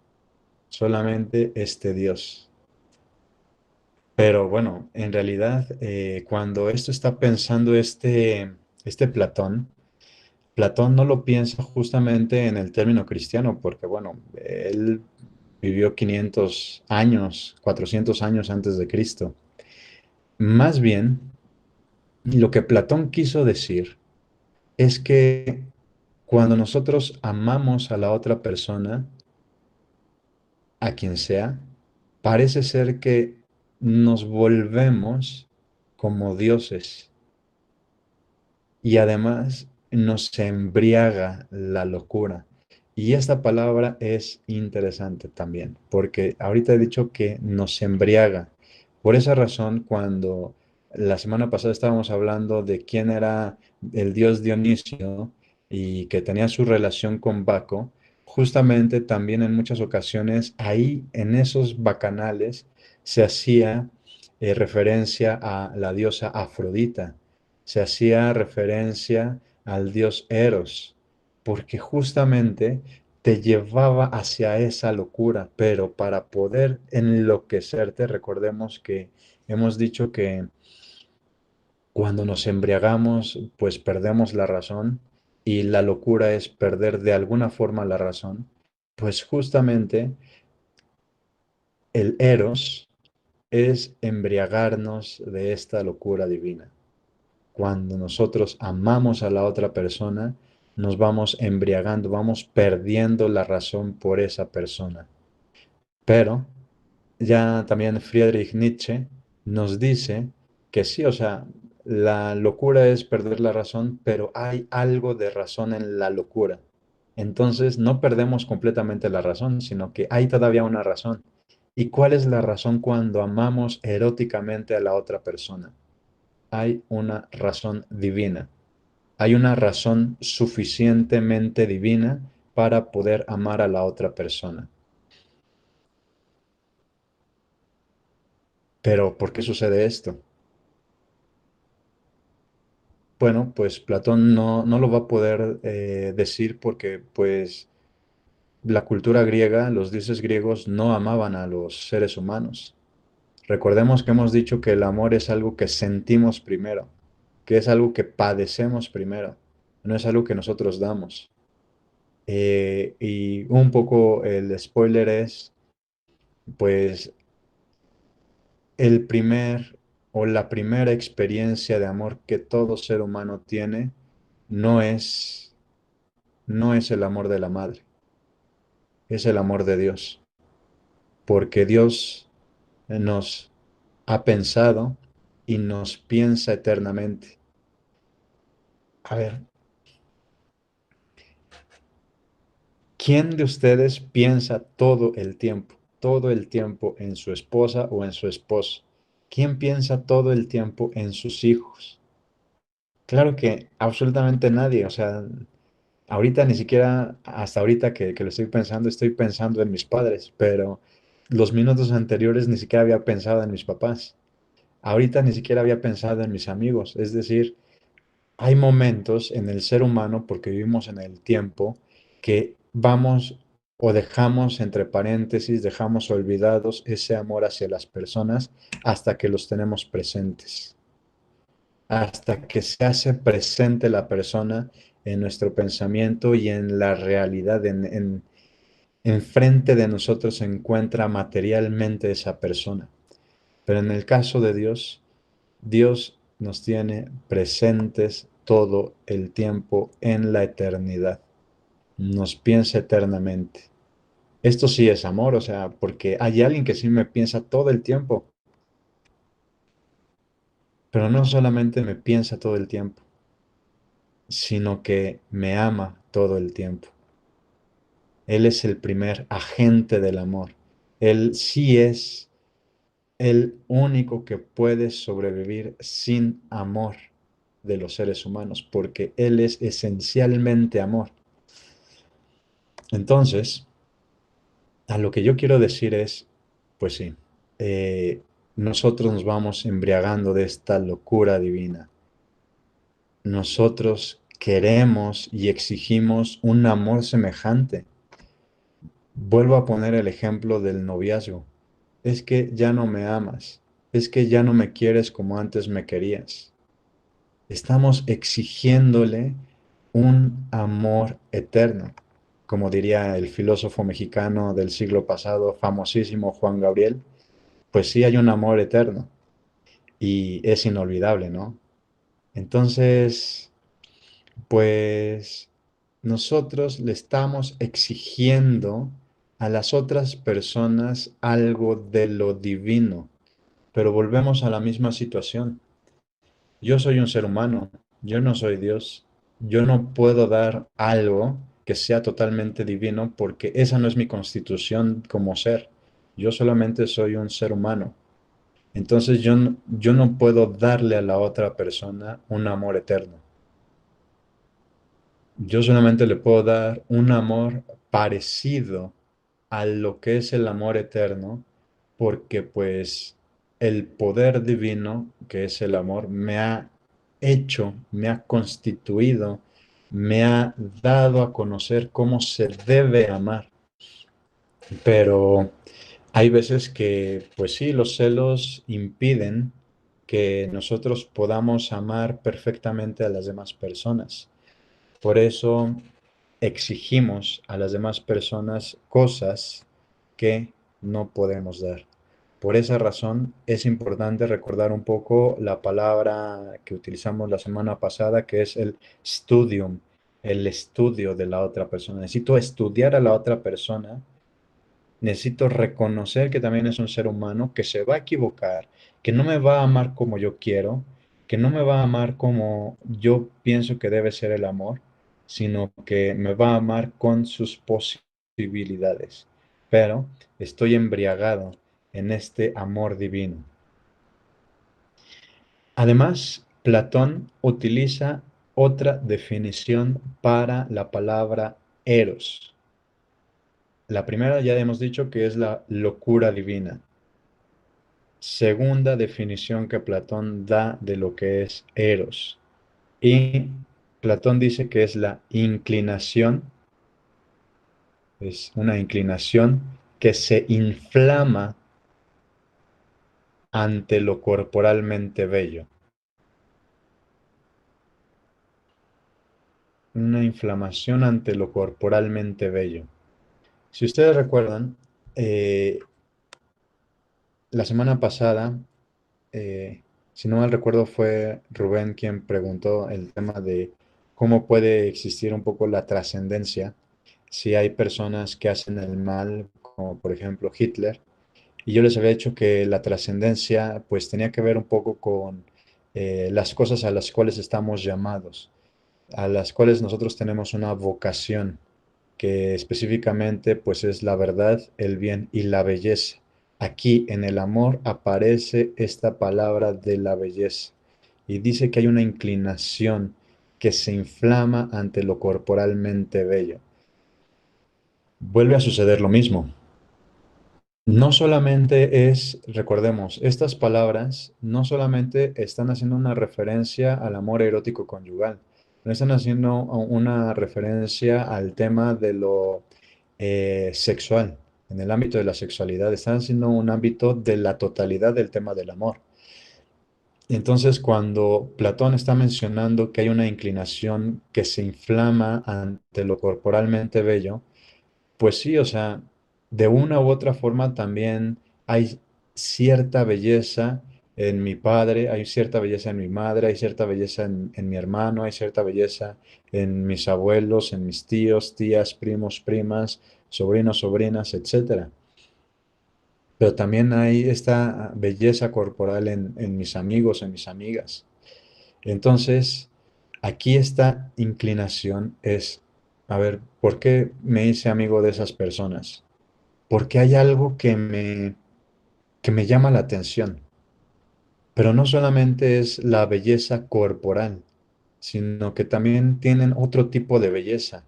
solamente este Dios. Pero bueno, en realidad, cuando esto está pensando este Platón, Platón no lo piensa justamente en el término cristiano, porque bueno, él vivió 500 años, 400 años antes de Cristo. Más bien, lo que Platón quiso decir es que cuando nosotros amamos a la otra persona, a quien sea, parece ser que nos volvemos como dioses y además nos embriaga la locura. Y esta palabra es interesante también, porque ahorita he dicho que nos embriaga. Por esa razón, cuando la semana pasada estábamos hablando de quién era el dios Dionisio y que tenía su relación con Baco, justamente también en muchas ocasiones ahí en esos bacanales se hacía referencia a la diosa Afrodita, se hacía referencia al dios Eros, porque justamente te llevaba hacia esa locura, pero para poder enloquecerte, recordemos que hemos dicho que cuando nos embriagamos, pues perdemos la razón y la locura es perder de alguna forma la razón, pues justamente el eros es embriagarnos de esta locura divina. Cuando nosotros amamos a la otra persona, nos vamos embriagando, vamos perdiendo la razón por esa persona. Pero ya también Friedrich Nietzsche nos dice que sí, o sea, la locura es perder la razón, pero hay algo de razón en la locura. Entonces no perdemos completamente la razón, sino que hay todavía una razón. ¿Y cuál es la razón cuando amamos eróticamente a la otra persona? Hay una razón divina. Hay una razón suficientemente divina para poder amar a la otra persona. Pero ¿por qué sucede esto? Bueno, pues Platón no lo va a poder decir porque pues la cultura griega, los dioses griegos no amaban a los seres humanos. Recordemos que hemos dicho que el amor es algo que sentimos primero, que es algo que padecemos primero, no es algo que nosotros damos. Y un poco el spoiler es, pues, el primer o la primera experiencia de amor que todo ser humano tiene no es, no es el amor de la madre, es el amor de Dios, porque Dios nos ha pensado y nos piensa eternamente. A ver, ¿quién de ustedes piensa todo el tiempo en su esposa o en su esposo? ¿Quién piensa todo el tiempo en sus hijos? Claro que absolutamente nadie, o sea, ahorita ni siquiera, hasta ahorita que lo estoy pensando en mis padres, pero los minutos anteriores ni siquiera había pensado en mis papás. Ahorita ni siquiera había pensado en mis amigos. Es decir, hay momentos en el ser humano, porque vivimos en el tiempo, que vamos o dejamos, entre paréntesis, dejamos olvidados ese amor hacia las personas hasta que los tenemos presentes, hasta que se hace presente la persona en nuestro pensamiento y en la realidad, enfrente de nosotros se encuentra materialmente esa persona. Pero en el caso de Dios, Dios nos tiene presentes todo el tiempo en la eternidad. Nos piensa eternamente. Esto sí es amor, o sea, porque hay alguien que sí me piensa todo el tiempo, pero no solamente me piensa todo el tiempo, sino que me ama todo el tiempo. Él es el primer agente del amor. Él sí es el único que puede sobrevivir sin amor de los seres humanos, porque Él es esencialmente amor. Entonces, a lo que yo quiero decir es, pues sí, nosotros nos vamos embriagando de esta locura divina. Nosotros queremos y exigimos un amor semejante. Vuelvo a poner el ejemplo del noviazgo. Es que ya no me amas, es que ya no me quieres como antes me querías. Estamos exigiéndole un amor eterno, como diría el filósofo mexicano del siglo pasado, famosísimo Juan Gabriel, pues sí hay un amor eterno y es inolvidable, ¿no? Entonces, pues nosotros le estamos exigiendo a las otras personas algo de lo divino, pero volvemos a la misma situación. Yo soy un ser humano, yo no soy Dios. Yo no puedo dar algo que sea totalmente divino porque esa no es mi constitución como ser. Yo solamente soy un ser humano. Entonces yo no puedo darle a la otra persona un amor eterno. Yo solamente le puedo dar un amor parecido a lo que es el amor eterno, porque pues el poder divino, que es el amor, me ha hecho, me ha constituido, me ha dado a conocer cómo se debe amar. Pero hay veces que, pues sí, los celos impiden que nosotros podamos amar perfectamente a las demás personas. Por eso exigimos a las demás personas cosas que no podemos dar. Por esa razón es importante recordar un poco la palabra que utilizamos la semana pasada, que es el studium, el estudio de la otra persona. Necesito estudiar a la otra persona, necesito reconocer que también es un ser humano, que se va a equivocar, que no me va a amar como yo quiero, que no me va a amar como yo pienso que debe ser el amor, sino que me va a amar con sus posibilidades. Pero estoy embriagado en este amor divino. Además, Platón utiliza otra definición para la palabra eros. La primera ya hemos dicho que es la locura divina. Segunda definición que Platón da de lo que es eros. Y Platón dice que es la inclinación, es una inclinación que se inflama ante lo corporalmente bello. Una inflamación ante lo corporalmente bello. Si ustedes recuerdan, la semana pasada, si no mal recuerdo, fue Rubén quien preguntó el tema de cómo puede existir un poco la trascendencia si hay personas que hacen el mal, como por ejemplo Hitler. Y yo les había dicho que la trascendencia pues tenía que ver un poco con las cosas a las cuales estamos llamados, a las cuales nosotros tenemos una vocación, que específicamente pues es la verdad, el bien y la belleza. Aquí en el amor aparece esta palabra de la belleza y dice que hay una inclinación que se inflama ante lo corporalmente bello. Vuelve a suceder lo mismo. No solamente es, recordemos, estas palabras no solamente están haciendo una referencia al amor erótico conyugal, no están haciendo una referencia al tema de lo sexual, en el ámbito de la sexualidad, están haciendo un ámbito de la totalidad del tema del amor. Entonces, cuando Platón está mencionando que hay una inclinación que se inflama ante lo corporalmente bello, pues sí, o sea, de una u otra forma también hay cierta belleza en mi padre, hay cierta belleza en mi madre, hay cierta belleza en mi hermano, hay cierta belleza en mis abuelos, en mis tíos, tías, primos, primas, sobrinos, sobrinas, etcétera. Pero también hay esta belleza corporal en mis amigos, en mis amigas. Entonces, aquí esta inclinación es, a ver, ¿por qué me hice amigo de esas personas? Porque hay algo que me llama la atención, pero no solamente es la belleza corporal, sino que también tienen otro tipo de belleza.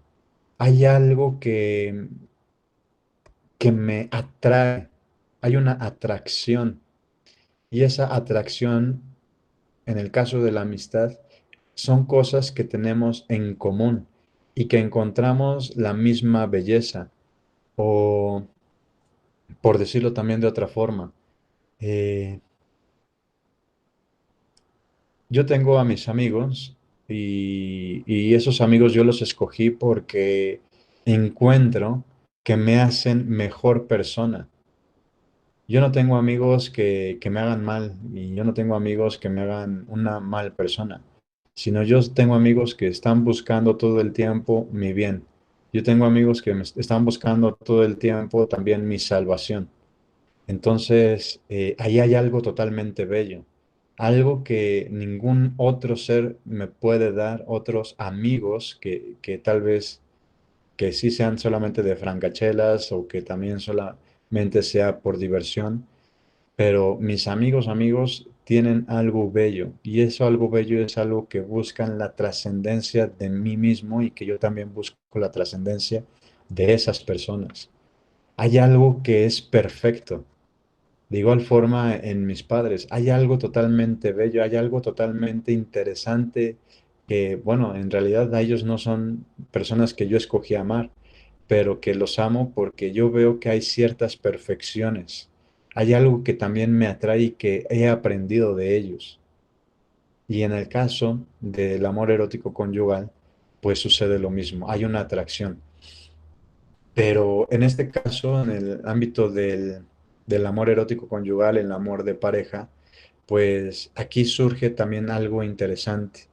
Hay algo que me atrae, hay una atracción, y esa atracción, en el caso de la amistad, son cosas que tenemos en común y que encontramos la misma belleza, o por decirlo también de otra forma, eh, yo tengo a mis amigos y esos amigos yo los escogí porque encuentro que me hacen mejor persona. Yo no tengo amigos que me hagan mal y yo no tengo amigos que me hagan una mal persona, sino yo tengo amigos que están buscando todo el tiempo mi bien. Yo tengo amigos que me están buscando todo el tiempo también mi salvación. Entonces, ahí hay algo totalmente bello, algo que ningún otro ser me puede dar, otros amigos que tal vez que sí sean solamente de francachelas o que también solamente sea por diversión, pero mis amigos tienen algo bello y eso algo bello es algo que buscan la trascendencia de mí mismo y que yo también busco la trascendencia de esas personas. Hay algo que es perfecto. De igual forma, en mis padres, hay algo totalmente bello, hay algo totalmente interesante que, bueno, en realidad ellos no son personas que yo escogí amar, pero que los amo porque yo veo que hay ciertas perfecciones. Hay algo que también me atrae y que he aprendido de ellos. Y en el caso del amor erótico conyugal, pues sucede lo mismo, hay una atracción. Pero en este caso, en el ámbito del amor erótico conyugal, el amor de pareja, pues aquí surge también algo interesante.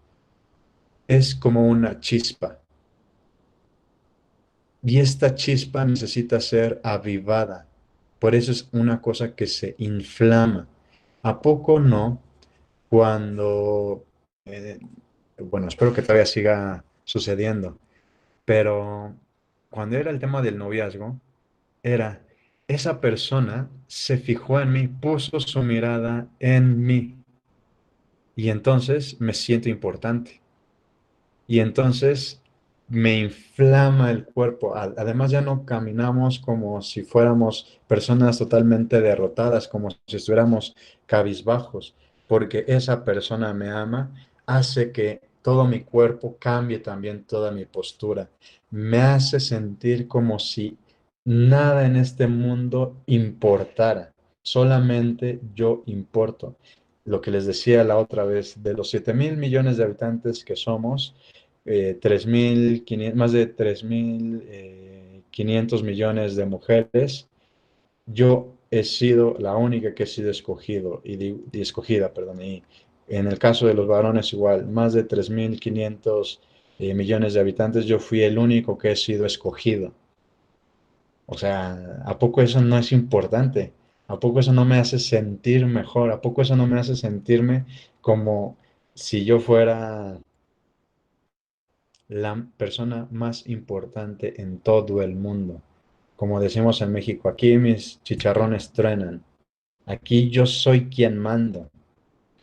Es como una chispa y esta chispa necesita ser avivada. Por eso es una cosa que se inflama. ¿A poco no? Cuando, eh, bueno, espero que todavía siga sucediendo, pero cuando era el tema del noviazgo, era, esa persona se fijó en mí, puso su mirada en mí y entonces me siento importante y entonces me inflama el cuerpo. Además ya no caminamos como si fuéramos personas totalmente derrotadas, como si estuviéramos cabizbajos, porque esa persona me ama, hace que todo mi cuerpo cambie también toda mi postura. Me hace sentir como si nada en este mundo importara, solamente yo importo. Lo que les decía la otra vez, de los 7.000 millones de habitantes que somos, 3.500, más de 3.500 millones de mujeres, yo he sido la única que he sido escogido y escogida, perdón, y en el caso de los varones igual, más de 3.500 millones de habitantes, yo fui el único que he sido escogido. O sea, ¿a poco eso no es importante? ¿A poco eso no me hace sentir mejor? ¿A poco eso no me hace sentirme como si yo fuera la persona más importante en todo el mundo? Como decimos en México, aquí mis chicharrones truenan. Aquí yo soy quien mando.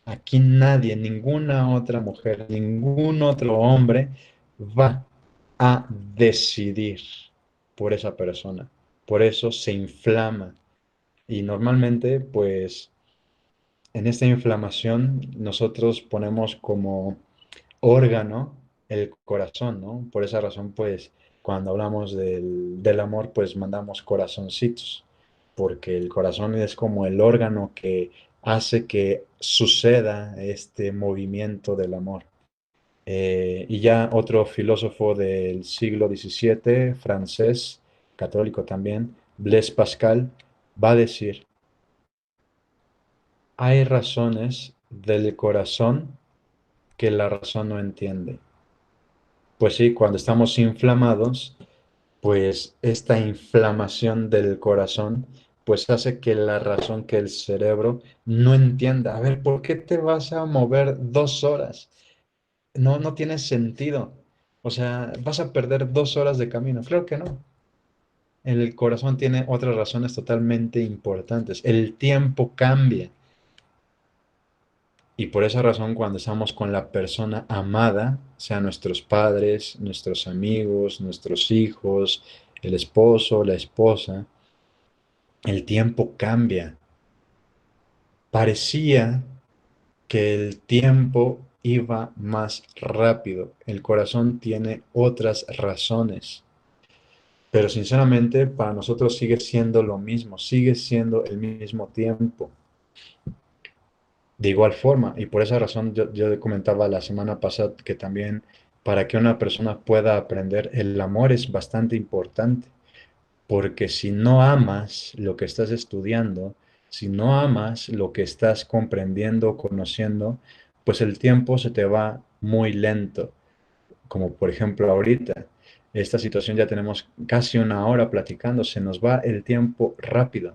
Aquí nadie, ninguna otra mujer, ningún otro hombre va a decidir por esa persona. Por eso se inflama. Y normalmente, pues, en esta inflamación nosotros ponemos como órgano el corazón, ¿no? Por esa razón, pues, cuando hablamos del amor, pues mandamos corazoncitos, porque el corazón es como el órgano que hace que suceda este movimiento del amor. Y ya otro filósofo del siglo XVII, francés, católico también, Blaise Pascal, va a decir, hay razones del corazón que la razón no entiende. Pues sí, cuando estamos inflamados, pues esta inflamación del corazón, pues hace que la razón, que el cerebro no entienda. A ver, ¿por qué te vas a mover 2 horas? No, no tiene sentido. O sea, vas a perder 2 horas de camino. Claro que no. El corazón tiene otras razones totalmente importantes. El tiempo cambia. Y por esa razón, cuando estamos con la persona amada, sea nuestros padres, nuestros amigos, nuestros hijos, el esposo, la esposa, el tiempo cambia. Parecía que el tiempo iba más rápido. El corazón tiene otras razones. Pero sinceramente, para nosotros sigue siendo lo mismo, sigue siendo el mismo tiempo. De igual forma, y por esa razón yo comentaba la semana pasada que también para que una persona pueda aprender, el amor es bastante importante, porque si no amas lo que estás estudiando, si no amas lo que estás comprendiendo, conociendo, pues el tiempo se te va muy lento, como por ejemplo ahorita. Esta situación ya tenemos casi una hora platicando, se nos va el tiempo rápido.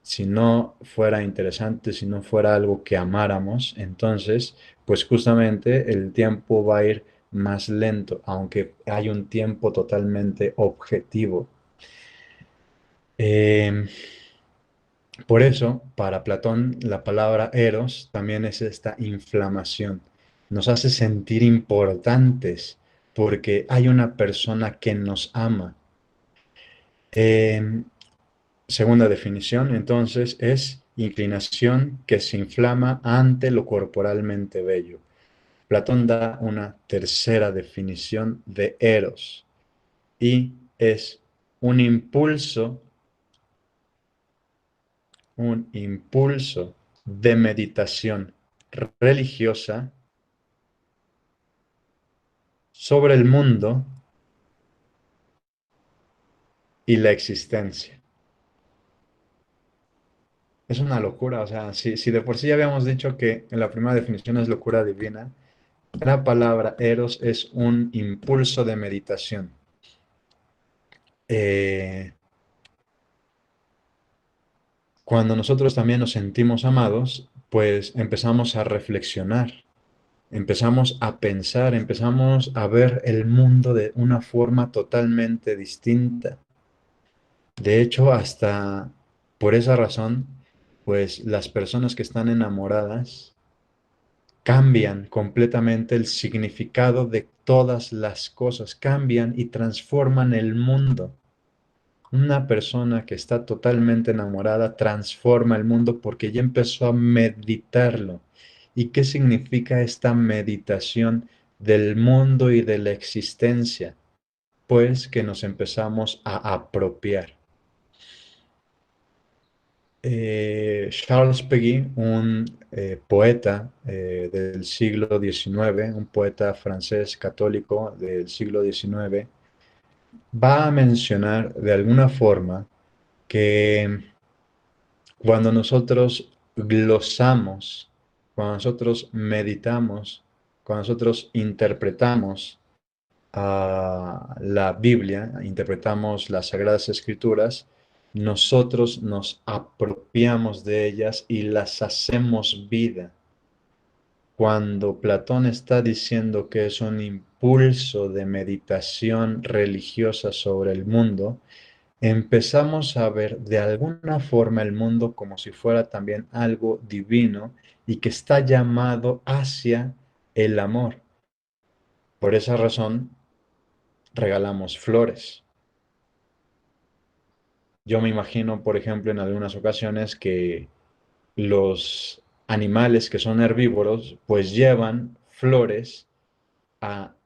Si no fuera interesante, si no fuera algo que amáramos, entonces, pues justamente el tiempo va a ir más lento, aunque hay un tiempo totalmente objetivo. Eh, por eso, para Platón, la palabra eros también es esta inflamación. Nos hace sentir importantes porque hay una persona que nos ama. Segunda definición, entonces, es inclinación que se inflama ante lo corporalmente bello. Platón da una tercera definición de eros y es un impulso de meditación religiosa sobre el mundo y la existencia. Es una locura, o sea, si de por sí ya habíamos dicho que en la primera definición es locura divina, la palabra eros es un impulso de meditación. Cuando nosotros también nos sentimos amados, pues empezamos a reflexionar, empezamos a pensar, empezamos a ver el mundo de una forma totalmente distinta. De hecho, hasta por esa razón, pues las personas que están enamoradas cambian completamente el significado de todas las cosas, cambian y transforman el mundo. Una persona que está totalmente enamorada transforma el mundo porque ya empezó a meditarlo. ¿Y qué significa esta meditación del mundo y de la existencia? Pues que nos empezamos a apropiar. Charles Péguy, un poeta del siglo XIX, un poeta francés católico del siglo XIX, va a mencionar de alguna forma que cuando nosotros glosamos, cuando nosotros meditamos, cuando nosotros interpretamos la Biblia, interpretamos las Sagradas Escrituras, nosotros nos apropiamos de ellas y las hacemos vida. Cuando Platón está diciendo que es un impulso de meditación religiosa sobre el mundo, empezamos a ver de alguna forma el mundo como si fuera también algo divino y que está llamado hacia el amor. Por esa razón, regalamos flores. Yo me imagino, por ejemplo, en algunas ocasiones que los animales que son herbívoros, pues llevan flores a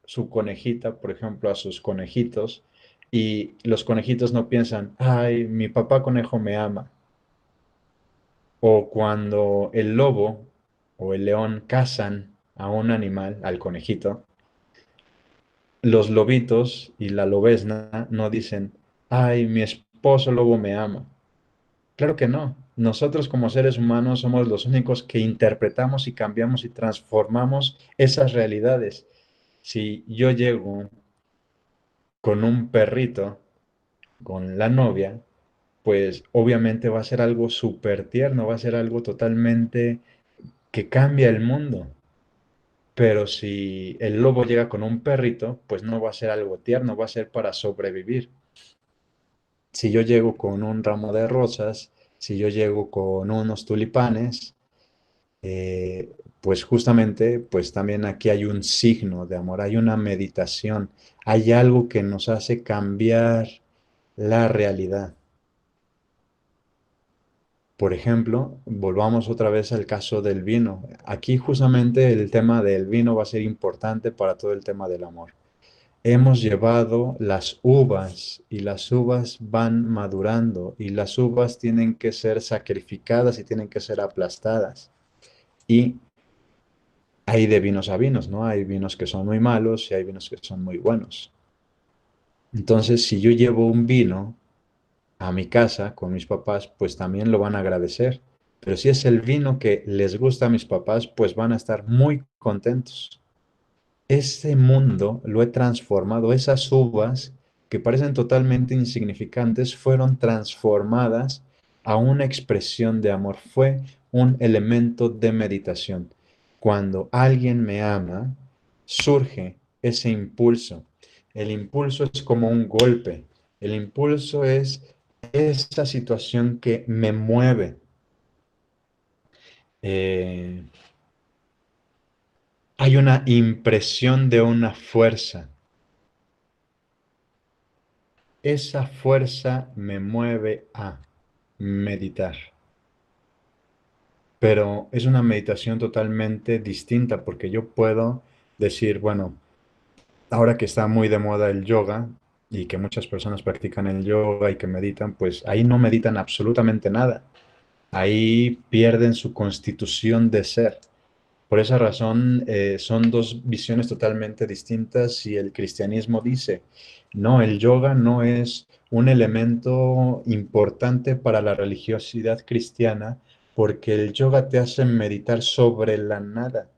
su conejita, por ejemplo, a sus conejitos, y los conejitos no piensan, ay, mi papá conejo me ama. O cuando el lobo o el león cazan a un animal, al conejito, los lobitos y la lobezna no dicen, ay, mi esposo lobo me ama. Claro que no. Nosotros como seres humanos somos los únicos que interpretamos y cambiamos y transformamos esas realidades. Si yo llego con un perrito, con la novia, pues obviamente va a ser algo súper tierno, va a ser algo totalmente que cambia el mundo. Pero si el lobo llega con un perrito, pues no va a ser algo tierno, va a ser para sobrevivir. Si yo llego con un ramo de rosas, si yo llego con unos tulipanes, pues justamente, pues también aquí hay un signo de amor, hay una meditación, hay algo que nos hace cambiar la realidad. Por ejemplo, volvamos otra vez al caso del vino. Aquí justamente el tema del vino va a ser importante para todo el tema del amor. Hemos llevado las uvas y las uvas van madurando y las uvas tienen que ser sacrificadas y tienen que ser aplastadas. Y hay de vinos a vinos, ¿no? Hay vinos que son muy malos y hay vinos que son muy buenos. Entonces, si yo llevo un vino a mi casa con mis papás, pues también lo van a agradecer. Pero si es el vino que les gusta a mis papás, pues van a estar muy contentos. Ese mundo lo he transformado, esas uvas que parecen totalmente insignificantes fueron transformadas a una expresión de amor, fue un elemento de meditación. Cuando alguien me ama, surge ese impulso. El impulso es como un golpe, el impulso es esa situación que me mueve. Eh, Hay una impresión de una fuerza. esa fuerza me mueve a meditar. Pero es una meditación totalmente distinta porque yo puedo decir, bueno, ahora que está muy de moda el yoga y que muchas personas practican el yoga y que meditan, pues ahí no meditan absolutamente nada. Ahí pierden su constitución de ser. Por esa razón, son dos visiones totalmente distintas y el cristianismo dice, no, el yoga no es un elemento importante para la religiosidad cristiana porque el yoga te hace meditar sobre la nada,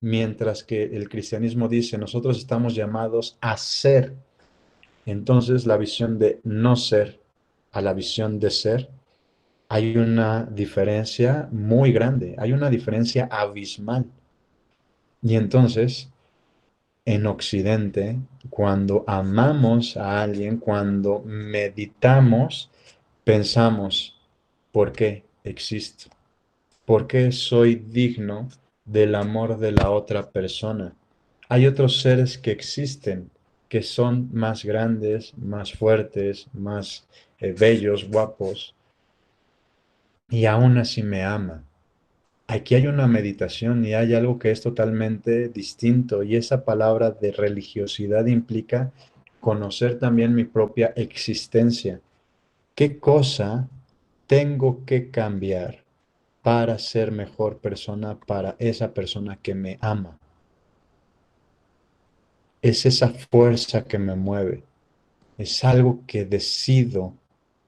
mientras que el cristianismo dice, nosotros estamos llamados a ser. Entonces, la visión de no ser a la visión de ser, hay una diferencia muy grande, hay una diferencia abismal. Y entonces, en Occidente, cuando amamos a alguien, cuando meditamos, pensamos, ¿por qué existo? ¿Por qué soy digno del amor de la otra persona? Hay otros seres que existen, que son más grandes, más fuertes, más bellos, guapos, y aún así me ama. Aquí hay una meditación y hay algo que es totalmente distinto y esa palabra de religiosidad implica conocer también mi propia existencia. ¿Qué cosa tengo que cambiar para ser mejor persona para esa persona que me ama? Es esa fuerza que me mueve, es algo que decido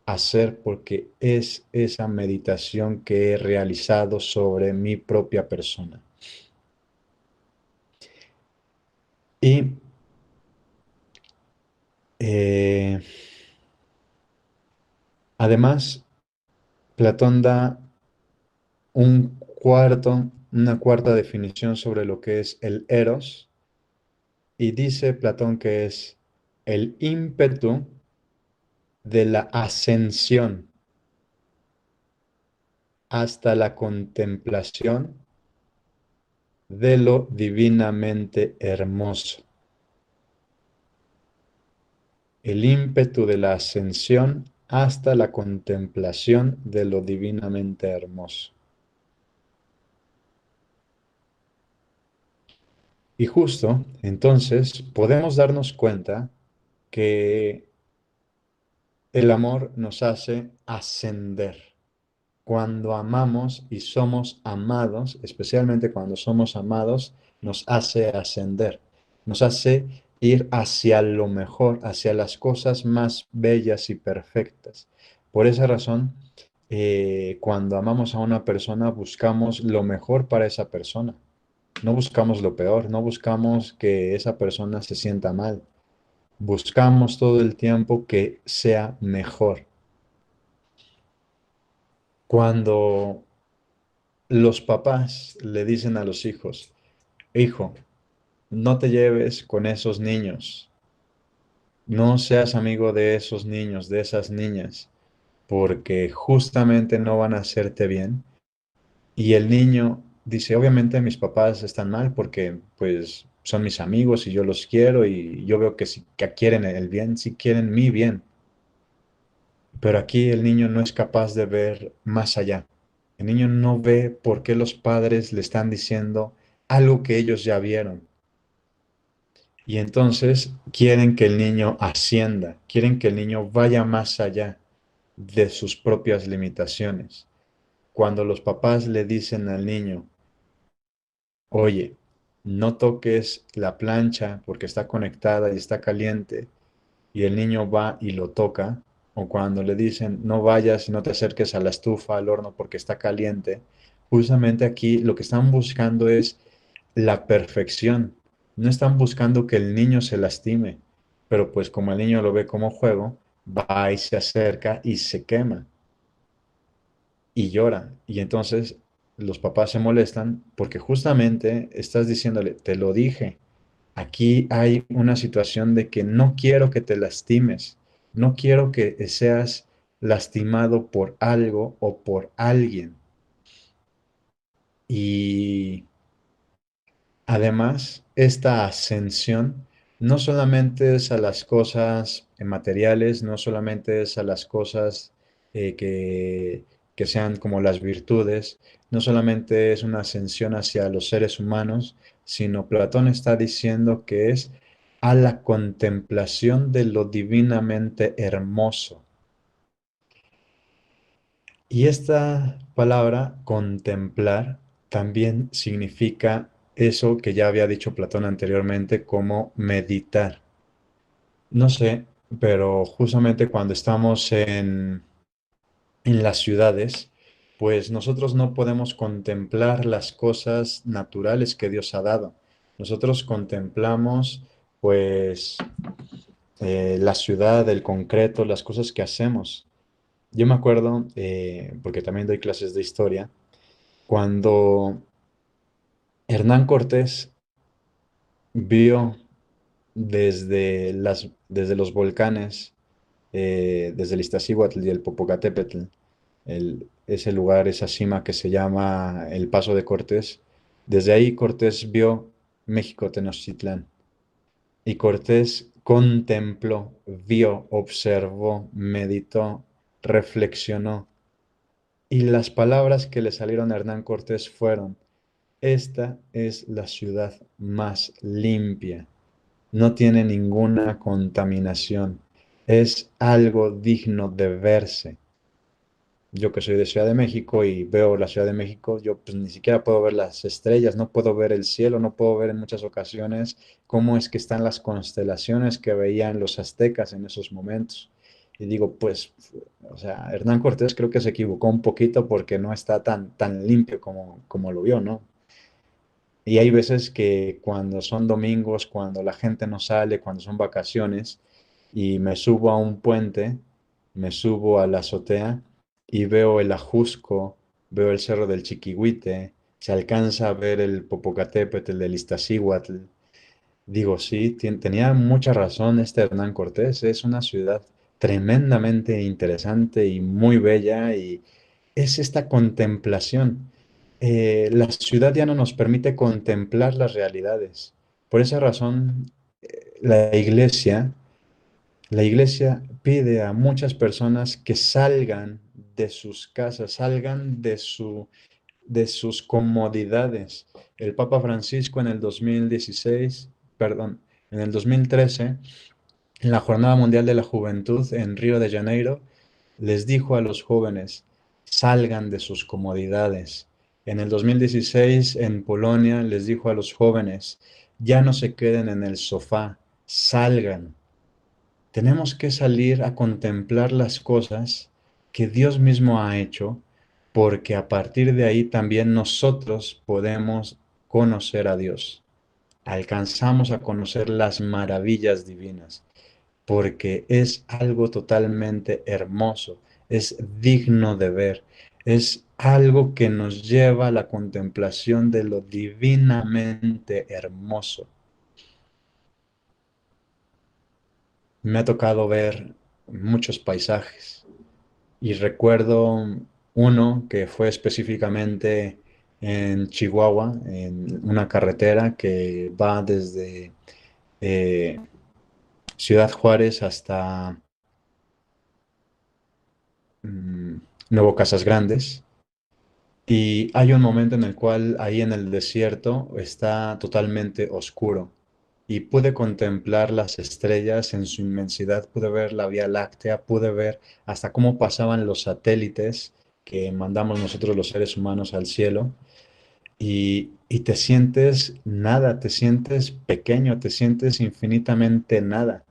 hacer porque es esa meditación que he realizado sobre mi propia persona. Y Eh, además, Platón da una cuarta definición sobre lo que es el eros y dice Platón que es el ímpetu de la ascensión hasta la contemplación de lo divinamente hermoso. El ímpetu de la ascensión hasta la contemplación de lo divinamente hermoso. Y justo entonces podemos darnos cuenta que el amor nos hace ascender. Cuando amamos y somos amados, especialmente cuando somos amados, nos hace ascender, nos hace ir hacia lo mejor, hacia las cosas más bellas y perfectas. Por esa razón, cuando amamos a una persona, buscamos lo mejor para esa persona. No buscamos lo peor, no buscamos que esa persona se sienta mal. Buscamos todo el tiempo que sea mejor. Cuando los papás le dicen a los hijos, hijo, no te lleves con esos niños, no seas amigo de esos niños, de esas niñas, porque justamente no van a hacerte bien. Y el niño dice, obviamente mis papás están mal porque pues son mis amigos y yo los quiero y yo veo que, que quieren el bien, si quieren mi bien. Pero aquí el niño no es capaz de ver más allá. El niño no ve por qué los padres le están diciendo algo que ellos ya vieron. Y entonces quieren que el niño ascienda, quieren que el niño vaya más allá de sus propias limitaciones. Cuando los papás le dicen al niño, oye, no toques la plancha porque está conectada y está caliente, y el niño va y lo toca, o cuando le dicen no vayas y no te acerques a la estufa, al horno porque está caliente, justamente aquí lo que están buscando es la perfección. No están buscando que el niño se lastime, pero pues como el niño lo ve como juego, va y se acerca y se quema y llora. Y entonces los papás se molestan porque justamente estás diciéndole, te lo dije, aquí hay una situación de que no quiero que te lastimes, no quiero que seas lastimado por algo o por alguien. Y además, esta ascensión no solamente es a las cosas materiales, no solamente es a las cosas que sean como las virtudes, no solamente es una ascensión hacia los seres humanos, sino Platón está diciendo que es a la contemplación de lo divinamente hermoso. Y esta palabra, contemplar, también significa eso que ya había dicho Platón anteriormente, como meditar. No sé, pero justamente cuando estamos en las ciudades, pues nosotros no podemos contemplar las cosas naturales que Dios ha dado. Nosotros contemplamos, pues, la ciudad, el concreto, las cosas que hacemos. Yo me acuerdo, porque también doy clases de historia, cuando Hernán Cortés vio desde los volcanes, desde el Iztaccíhuatl y el Popocatépetl, ese lugar, esa cima que se llama el Paso de Cortés, desde ahí Cortés vio México Tenochtitlán. Y Cortés contempló, vio, observó, meditó, reflexionó. Y las palabras que le salieron a Hernán Cortés fueron: esta es la ciudad más limpia, no tiene ninguna contaminación, es algo digno de verse. Yo que soy de Ciudad de México y veo la Ciudad de México, yo pues ni siquiera puedo ver las estrellas, no puedo ver el cielo, no puedo ver en muchas ocasiones cómo es que están las constelaciones que veían los aztecas en esos momentos. Y digo, pues, o sea, Hernán Cortés creo que se equivocó un poquito porque no está tan limpio como lo vio, ¿no? Y hay veces que cuando son domingos, cuando la gente no sale, cuando son vacaciones, y me subo a un puente, me subo a la azotea y veo el Ajusco, veo el Cerro del Chiquihuite, se alcanza a ver el Popocatépetl, el Iztaccíhuatl. Digo, sí, tenía mucha razón este Hernán Cortés, es una ciudad tremendamente interesante y muy bella, y es esta contemplación. La ciudad ya no nos permite contemplar las realidades. Por esa razón, la la iglesia pide a muchas personas que salgan de sus casas, salgan de sus comodidades. El Papa Francisco en el 2016, perdón, en el 2013, en la Jornada Mundial de la Juventud en Río de Janeiro, les dijo a los jóvenes: salgan de sus comodidades. En el 2016, en Polonia, les dijo a los jóvenes: ya no se queden en el sofá, salgan. Tenemos que salir a contemplar las cosas que Dios mismo ha hecho, porque a partir de ahí también nosotros podemos conocer a Dios. Alcanzamos a conocer las maravillas divinas, porque es algo totalmente hermoso, es digno de ver, es algo que nos lleva a la contemplación de lo divinamente hermoso. Me ha tocado ver muchos paisajes y recuerdo uno que fue específicamente en Chihuahua, en una carretera que va desde eh, Ciudad Juárez hasta mm, Nuevo Casas Grandes. Y hay un momento en el cual ahí en el desierto está totalmente oscuro y pude contemplar las estrellas en su inmensidad, pude ver la Vía Láctea, pude ver hasta cómo pasaban los satélites que mandamos nosotros los seres humanos al cielo, y te sientes nada, te sientes pequeño, te sientes infinitamente nada.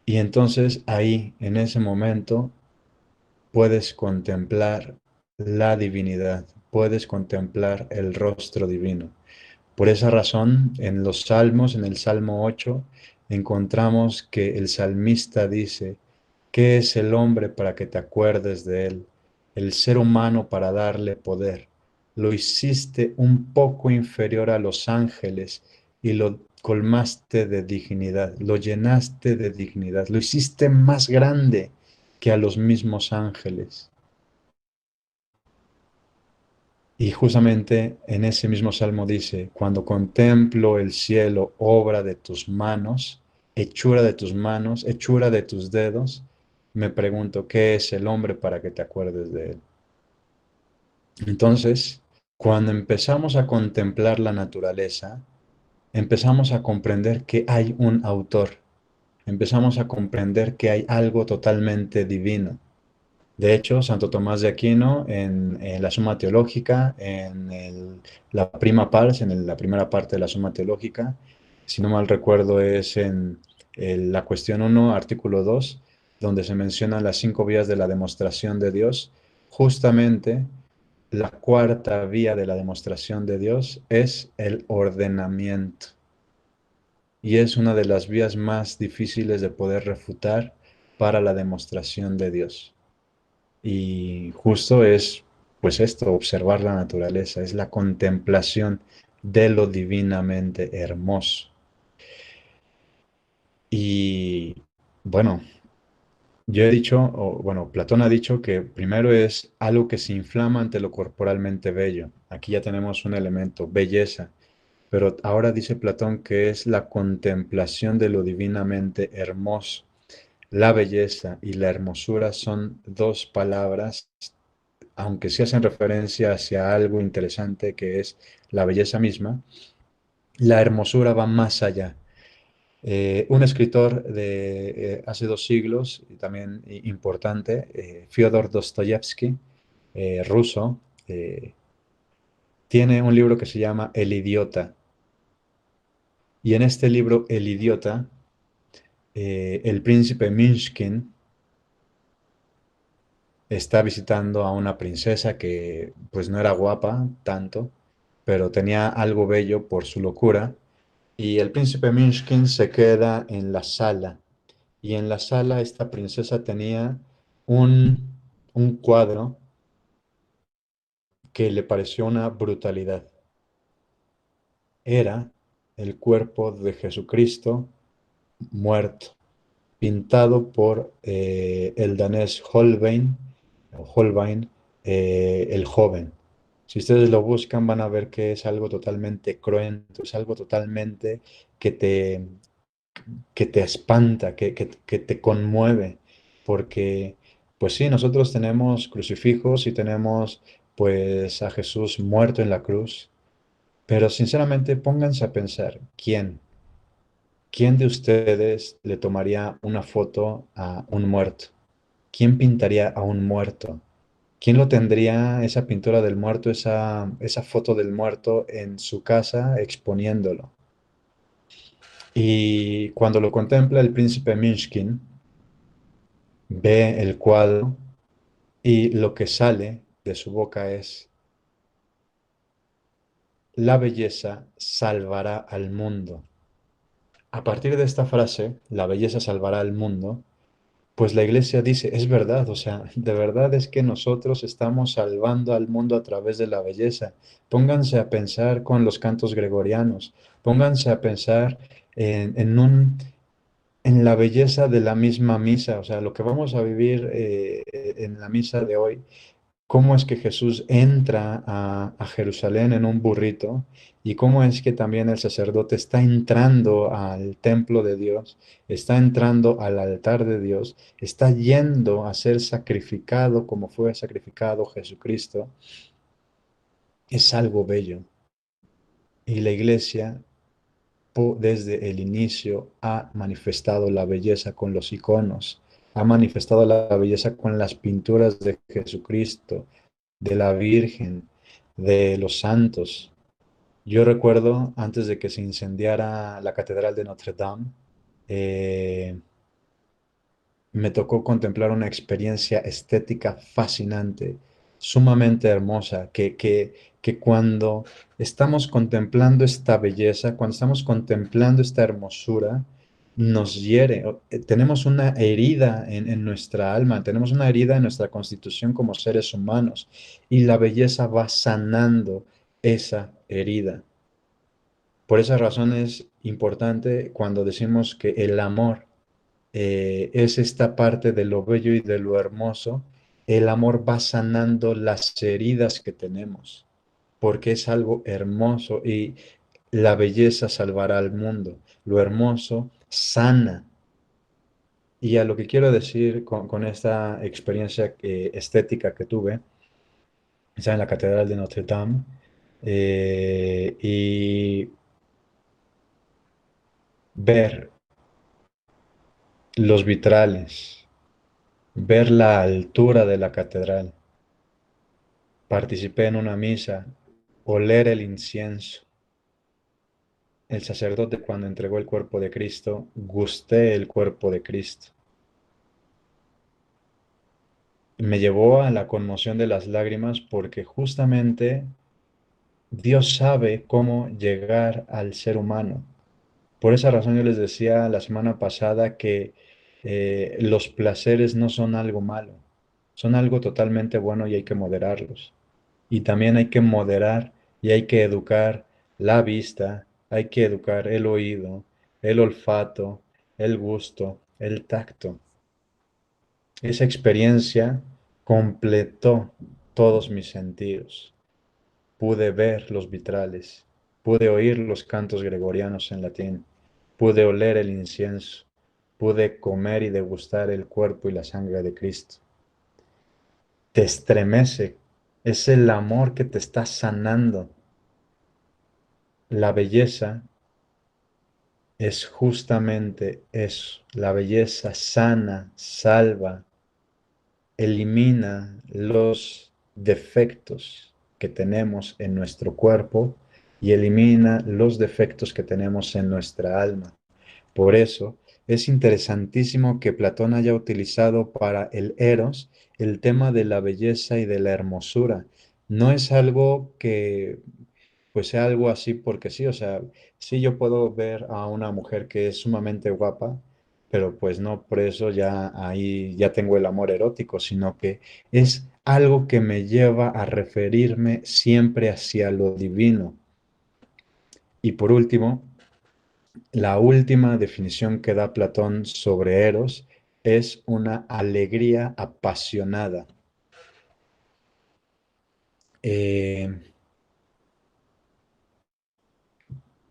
Y entonces ahí, en ese momento, puedes contemplar la divinidad, puedes contemplar el rostro divino. Por esa razón, en los Salmos, en el Salmo 8, encontramos que el salmista dice: ¿qué es el hombre para que te acuerdes de él? El ser humano para darle poder. Lo hiciste un poco inferior a los ángeles y lo colmaste de dignidad, lo llenaste de dignidad, lo hiciste más grande que a los mismos ángeles. Y justamente en ese mismo salmo dice, cuando contemplo el cielo, obra de tus manos, hechura de tus dedos, me pregunto, ¿qué es el hombre para que te acuerdes de él? Entonces, cuando empezamos a contemplar la naturaleza, empezamos a comprender que hay un autor, empezamos a comprender que hay algo totalmente divino. De hecho, Santo Tomás de Aquino, en la Suma Teológica, la prima pars, la primera parte de la Suma Teológica, si no mal recuerdo, es en la cuestión 1, artículo 2, donde se mencionan las 5 vías de la demostración de Dios. Justamente la cuarta vía de la demostración de Dios es el ordenamiento. Y es una de las vías más difíciles de poder refutar para la demostración de Dios. Y justo es, pues esto, observar la naturaleza, es la contemplación de lo divinamente hermoso. Y bueno, yo he dicho, o bueno, Platón ha dicho que primero es algo que se inflama ante lo corporalmente bello. Aquí ya tenemos un elemento, belleza. Pero ahora dice Platón que es la contemplación de lo divinamente hermoso. La belleza y la hermosura son dos palabras, aunque sí hacen referencia hacia algo interesante que es la belleza misma, la hermosura va más allá. Un escritor de hace 2 siglos, y también importante, Fyodor Dostoyevsky, ruso, tiene un libro que se llama El idiota. Y en este libro, El idiota, el príncipe Minshkin está visitando a una princesa que pues no era guapa tanto, pero tenía algo bello por su locura. Y el príncipe Minshkin se queda en la sala. Y en la sala esta princesa tenía un cuadro que le pareció una brutalidad. Era el cuerpo de Jesucristo muerto, pintado por el danés Holbein, el joven. Si ustedes lo buscan van a ver que es algo totalmente cruento, es algo totalmente que te, que te espanta, que te conmueve, porque pues sí, nosotros tenemos crucifijos y tenemos pues a Jesús muerto en la cruz, pero sinceramente pónganse a pensar, ¿quién de ustedes le tomaría una foto a un muerto? ¿Quién pintaría a un muerto? ¿Quién lo tendría, esa pintura del muerto, esa foto del muerto en su casa exponiéndolo? Y cuando lo contempla el príncipe Minshkin, ve el cuadro y lo que sale de su boca es, la belleza salvará al mundo. A partir de esta frase, la belleza salvará al mundo, pues la iglesia dice, es verdad, o sea, de verdad es que nosotros estamos salvando al mundo a través de la belleza. Pónganse a pensar con los cantos gregorianos, pónganse a pensar en la belleza de la misma misa, o sea, lo que vamos a vivir en la misa de hoy, cómo es que Jesús entra a Jerusalén en un burrito y cómo es que también el sacerdote está entrando al templo de Dios, está entrando al altar de Dios, está yendo a ser sacrificado como fue sacrificado Jesucristo, es algo bello. Y la iglesia desde el inicio ha manifestado la belleza con los iconos, ha manifestado la belleza con las pinturas de Jesucristo, de la Virgen, de los santos. Yo recuerdo, antes de que se incendiara la Catedral de Notre Dame, eh, me tocó contemplar una experiencia estética fascinante, sumamente hermosa, que cuando estamos contemplando esta belleza, cuando estamos contemplando esta hermosura, nos hiere. Tenemos una herida en nuestra alma, tenemos una herida en nuestra constitución como seres humanos, y la belleza va sanando esa herida. Por esa razón es importante cuando decimos que el amor es esta parte de lo bello y de lo hermoso. El amor va sanando las heridas que tenemos. porque es algo hermoso y la belleza salvará al mundo. Lo hermoso sana. Y a lo que quiero decir con esta experiencia estética que tuve, estaba en la Catedral de Notre Dame, y ver los vitrales, ver la altura de la catedral. Participé en una misa, oler el incienso. El sacerdote cuando entregó el cuerpo de Cristo, gusté el cuerpo de Cristo. Me llevó a la conmoción de las lágrimas porque justamente Dios sabe cómo llegar al ser humano. Por esa razón yo les decía la semana pasada que los placeres no son algo malo, son algo totalmente bueno y hay que moderarlos. Y también hay que moderar y hay que educar la vista, hay que educar el oído, el olfato, el gusto, el tacto. Esa experiencia completó todos mis sentidos. Pude ver los vitrales, pude oír los cantos gregorianos en latín, pude oler el incienso, pude comer y degustar el cuerpo y la sangre de Cristo. Te estremece, es el amor que te está sanando. La belleza es justamente eso, la belleza sana, salva, elimina los defectos que tenemos en nuestro cuerpo y elimina los defectos que tenemos en nuestra alma. Por eso es interesantísimo que Platón haya utilizado para el Eros el tema de la belleza y de la hermosura. No es algo que pues sea algo así porque sí, o sea, sí yo puedo ver a una mujer que es sumamente guapa, pero pues no por eso ya ahí ya tengo el amor erótico, sino que es algo que me lleva a referirme siempre hacia lo divino. Y por último, la última definición que da Platón sobre Eros es una alegría apasionada.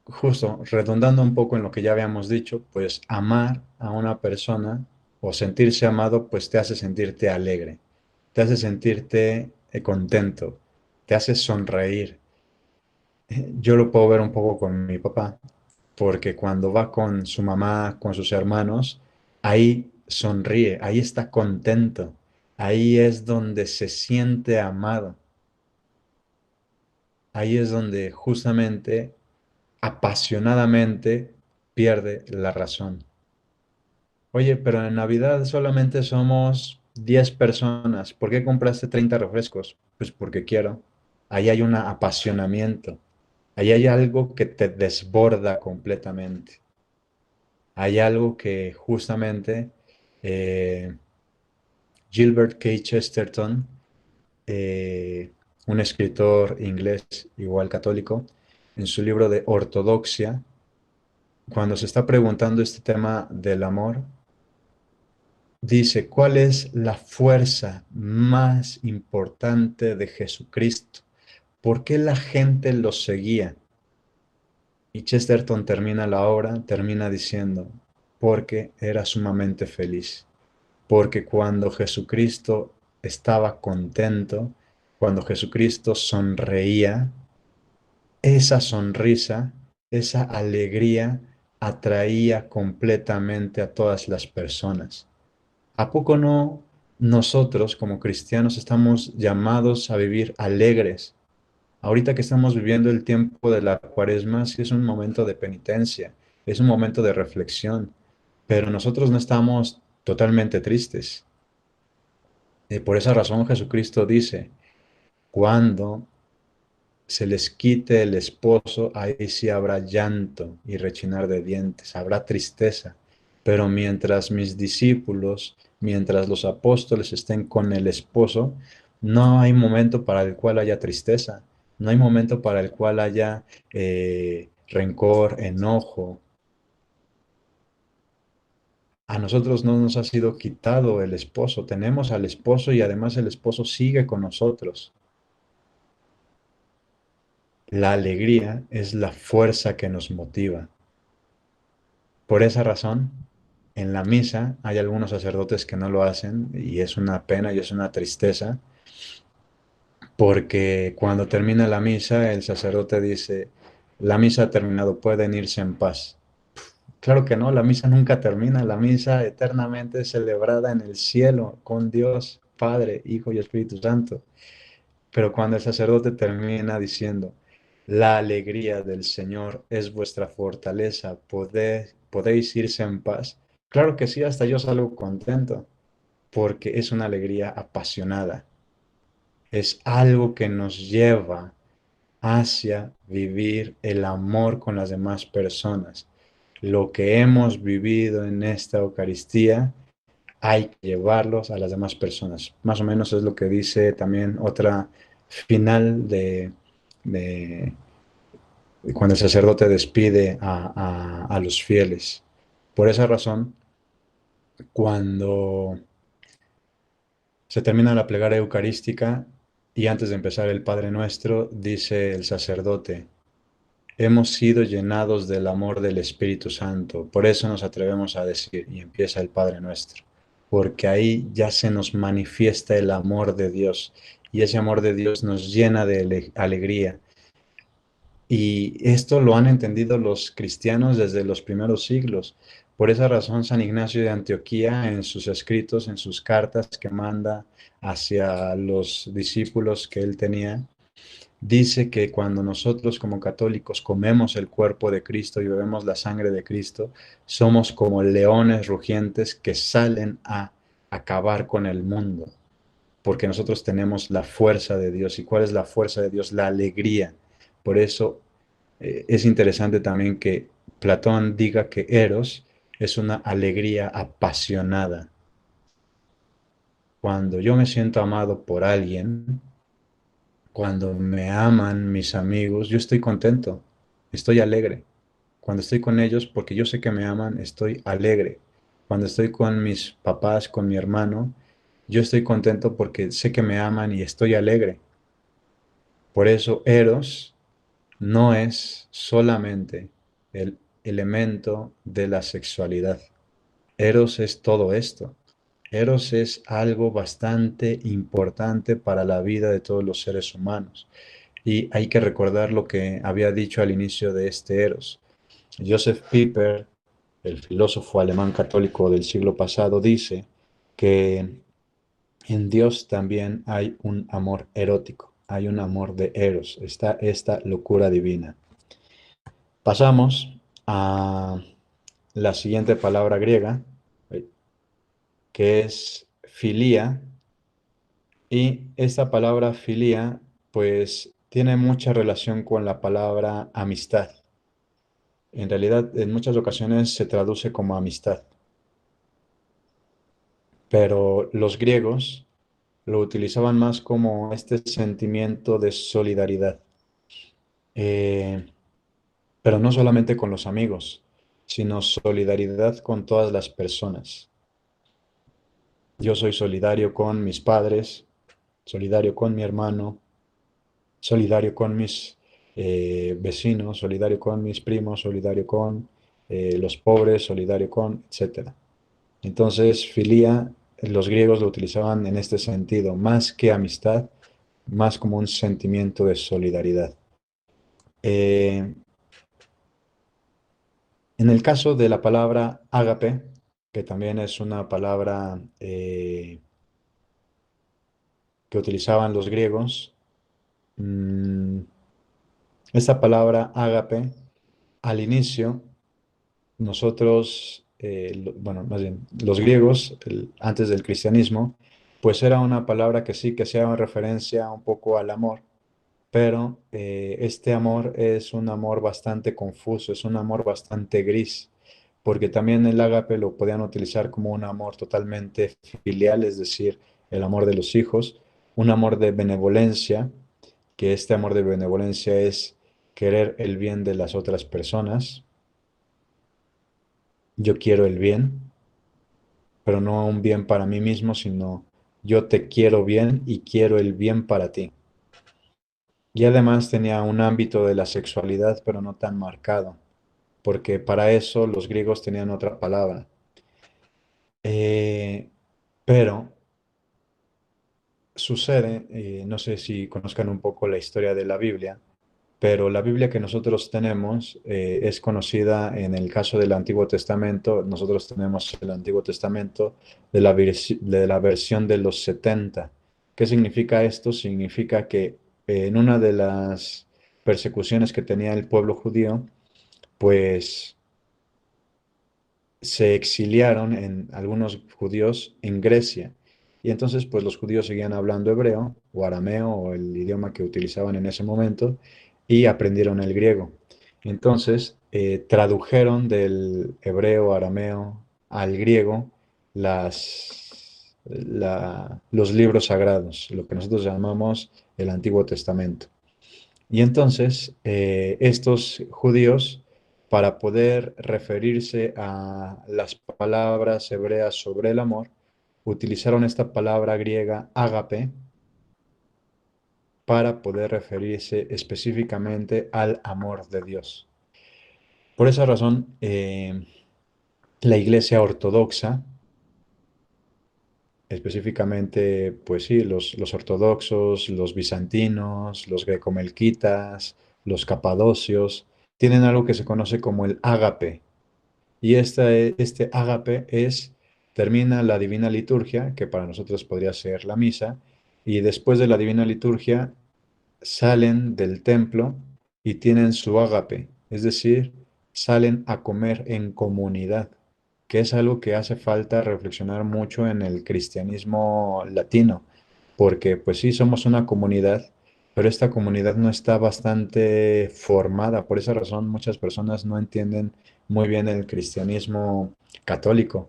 Justo, redundando un poco en lo que ya habíamos dicho, pues amar a una persona o sentirse amado, pues te hace sentirte alegre, te hace sentirte contento, te hace sonreír. Yo lo puedo ver un poco con mi papá, porque cuando va con su mamá, con sus hermanos, ahí sonríe, ahí está contento, ahí es donde se siente amado, ahí es donde justamente, apasionadamente, pierde la razón. Oye, pero en Navidad solamente somos 10 personas, ¿por qué compraste 30 refrescos? Pues porque quiero. Ahí hay un apasionamiento, ahí hay algo que te desborda completamente. Hay algo que justamente eh, Gilbert K. Chesterton, un escritor inglés igual católico, en su libro de Ortodoxia, cuando se está preguntando este tema del amor, dice, ¿cuál es la fuerza más importante de Jesucristo? ¿Por qué la gente lo seguía? Y Chesterton termina la obra, termina diciendo, porque era sumamente feliz. Porque cuando Jesucristo estaba contento, cuando Jesucristo sonreía, esa sonrisa, esa alegría atraía completamente a todas las personas. ¿A poco no nosotros como cristianos estamos llamados a vivir alegres? Ahorita que estamos viviendo el tiempo de la cuaresma, sí es un momento de penitencia, es un momento de reflexión, pero nosotros no estamos totalmente tristes. Por esa razón Jesucristo dice, cuando se les quite el esposo, ahí sí habrá llanto y rechinar de dientes, habrá tristeza. Pero mientras mis discípulos, mientras los apóstoles estén con el esposo, no hay momento para el cual haya tristeza, no hay momento para el cual haya rencor, enojo. A nosotros no nos ha sido quitado el esposo, tenemos al esposo y además el esposo sigue con nosotros. La alegría es la fuerza que nos motiva. Por esa razón, en la misa hay algunos sacerdotes que no lo hacen y es una pena y es una tristeza, porque cuando termina la misa, el sacerdote dice, la misa ha terminado, pueden irse en paz. Claro que no, la misa nunca termina, la misa eternamente es celebrada en el cielo con Dios, Padre, Hijo y Espíritu Santo. Pero cuando el sacerdote termina diciendo, la alegría del Señor es vuestra fortaleza, podéis irse en paz. Claro que sí, hasta yo salgo contento, porque es una alegría apasionada. Es algo que nos lleva hacia vivir el amor con las demás personas. Lo que hemos vivido en esta Eucaristía hay que llevarlos a las demás personas. Más o menos es lo que dice también otra final de cuando el sacerdote despide a los fieles. Por esa razón, cuando se termina la plegaria eucarística y antes de empezar el Padre Nuestro, dice el sacerdote, hemos sido llenados del amor del Espíritu Santo, por eso nos atrevemos a decir, y empieza el Padre Nuestro, porque ahí ya se nos manifiesta el amor de Dios, y ese amor de Dios nos llena de alegría. Y esto lo han entendido los cristianos desde los primeros siglos. Por esa razón, San Ignacio de Antioquía, en sus escritos, en sus cartas que manda hacia los discípulos que él tenía, dice que cuando nosotros como católicos comemos el cuerpo de Cristo y bebemos la sangre de Cristo, somos como leones rugientes que salen a acabar con el mundo, porque nosotros tenemos la fuerza de Dios. ¿Y cuál es la fuerza de Dios? La alegría. Por eso es interesante también que Platón diga que Eros es una alegría apasionada. Cuando yo me siento amado por alguien, cuando me aman mis amigos, yo estoy contento, estoy alegre. Cuando estoy con ellos, porque yo sé que me aman, estoy alegre. Cuando estoy con mis papás, con mi hermano, yo estoy contento porque sé que me aman y estoy alegre. Por eso Eros no es solamente el elemento de la sexualidad. Eros es todo esto. Eros es algo bastante importante para la vida de todos los seres humanos. Y hay que recordar lo que había dicho al inicio de este Eros. Joseph Pieper, el filósofo alemán católico del siglo pasado, dice que en Dios también hay un amor erótico, hay un amor de Eros, está esta locura divina. Pasamos a la siguiente palabra griega, que es filía, y esta palabra filía pues tiene mucha relación con la palabra amistad. En realidad, en muchas ocasiones se traduce como amistad, pero los griegos lo utilizaban más como este sentimiento de solidaridad. Eh, pero no solamente con los amigos, sino solidaridad con todas las personas. Yo soy solidario con mis padres, solidario con mi hermano, solidario con mis vecinos, solidario con mis primos, solidario con los pobres, solidario con, etcétera. Entonces, filía, los griegos lo utilizaban en este sentido, más que amistad, más como un sentimiento de solidaridad. Eh, en el caso de la palabra ágape, que también es una palabra que utilizaban los griegos, esta palabra ágape, al inicio, nosotros, bueno, más bien, los griegos, antes del cristianismo, pues era una palabra que sí que hacía referencia un poco al amor, pero este amor es un amor bastante confuso, es un amor bastante gris, porque también el ágape lo podían utilizar como un amor totalmente filial, es decir, el amor de los hijos, un amor de benevolencia, que este amor de benevolencia es querer el bien de las otras personas. Yo quiero el bien, pero no un bien para mí mismo, sino yo te quiero bien y quiero el bien para ti. Y además tenía un ámbito de la sexualidad, pero no tan marcado, porque para eso los griegos tenían otra palabra. Eh, pero sucede, no sé si conozcan un poco la historia de la Biblia, pero la Biblia que nosotros tenemos es conocida en el caso del Antiguo Testamento. Nosotros tenemos el Antiguo Testamento de la versión de los 70. ¿Qué significa esto? Significa que en una de las persecuciones que tenía el pueblo judío, pues se exiliaron en algunos judíos en Grecia. Y entonces, pues los judíos seguían hablando hebreo o arameo o el idioma que utilizaban en ese momento y aprendieron el griego. Entonces, tradujeron del hebreo, arameo al griego los libros sagrados, lo que nosotros llamamos el Antiguo Testamento. Y entonces, estos judíos, para poder referirse a las palabras hebreas sobre el amor, utilizaron esta palabra griega ágape para poder referirse específicamente al amor de Dios. Por esa razón, la Iglesia Ortodoxa, específicamente, pues sí, los ortodoxos, los bizantinos, los grecomelquitas, los capadocios, tienen algo que se conoce como el ágape. Y este ágape termina la divina liturgia, que para nosotros podría ser la misa, y después de la divina liturgia salen del templo y tienen su ágape, es decir, salen a comer en comunidad, que es algo que hace falta reflexionar mucho en el cristianismo latino, porque pues sí, somos una comunidad, pero esta comunidad no está bastante formada. Por esa razón muchas personas no entienden muy bien el cristianismo católico,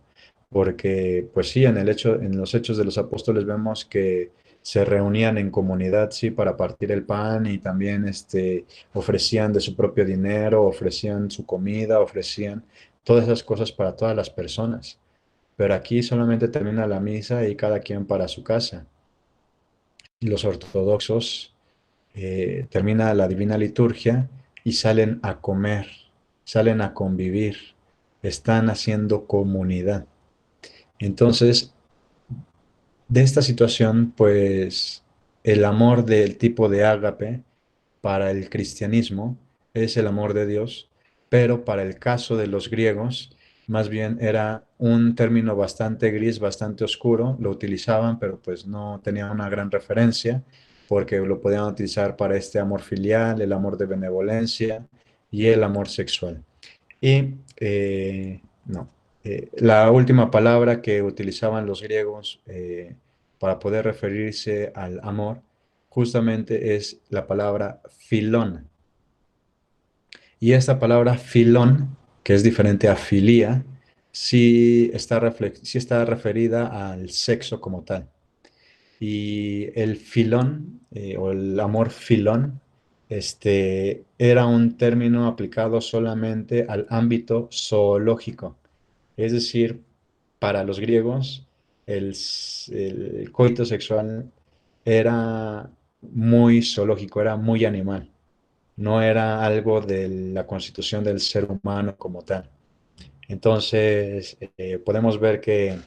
porque pues sí, en los hechos de los apóstoles vemos que se reunían en comunidad, sí, para partir el pan y también ofrecían de su propio dinero, ofrecían su comida, ofrecían todas esas cosas para todas las personas. Pero aquí solamente termina la misa y cada quien para su casa. Los ortodoxos termina la divina liturgia y salen a comer, salen a convivir, están haciendo comunidad. Entonces, de esta situación, pues el amor del tipo de ágape para el cristianismo es el amor de Dios, pero para el caso de los griegos, más bien era un término bastante gris, bastante oscuro, lo utilizaban, pero pues no tenían una gran referencia, porque lo podían utilizar para este amor filial, el amor de benevolencia y el amor sexual. Y no, la última palabra que utilizaban los griegos para poder referirse al amor justamente es la palabra filón. Y esta palabra filón, que es diferente a filía, sí está referida al sexo como tal. Y el filón o el amor filón era un término aplicado solamente al ámbito zoológico. Es decir, para los griegos, el coito sexual era muy zoológico, era muy animal, no era algo de la constitución del ser humano como tal. Entonces, podemos ver que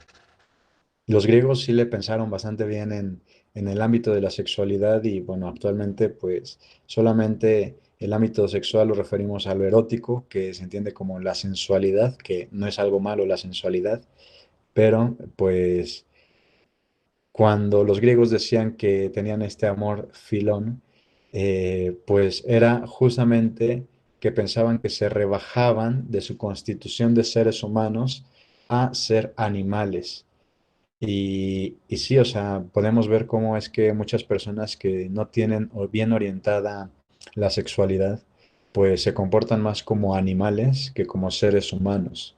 los griegos sí le pensaron bastante bien en el ámbito de la sexualidad y bueno, actualmente pues solamente el ámbito sexual lo referimos a lo erótico, que se entiende como la sensualidad, que no es algo malo la sensualidad, pero pues cuando los griegos decían que tenían este amor filón, pues era justamente que pensaban que se rebajaban de su constitución de seres humanos a ser animales. Y sí, o sea, podemos ver cómo es que muchas personas que no tienen bien orientada la sexualidad, pues se comportan más como animales que como seres humanos.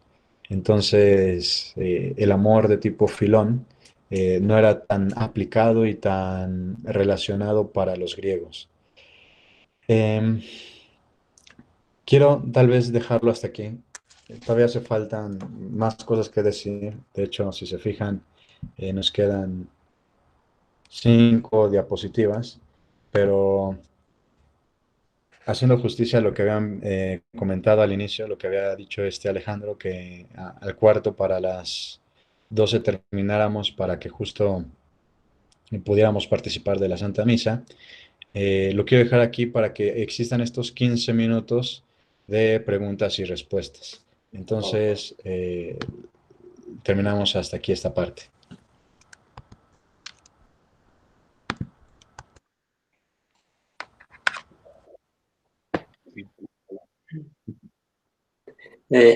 Entonces, el amor de tipo filón no era tan aplicado y tan relacionado para los griegos. Em, Quiero tal vez dejarlo hasta aquí. Todavía hace faltan más cosas que decir. De hecho, si se fijan, nos quedan 5 diapositivas, pero haciendo justicia a lo que habían comentado al inicio, lo que había dicho Alejandro, que al cuarto para las 12 termináramos para que justo pudiéramos participar de la Santa Misa. Lo quiero dejar aquí para que existan estos 15 minutos de preguntas y respuestas. Entonces, terminamos hasta aquí esta parte.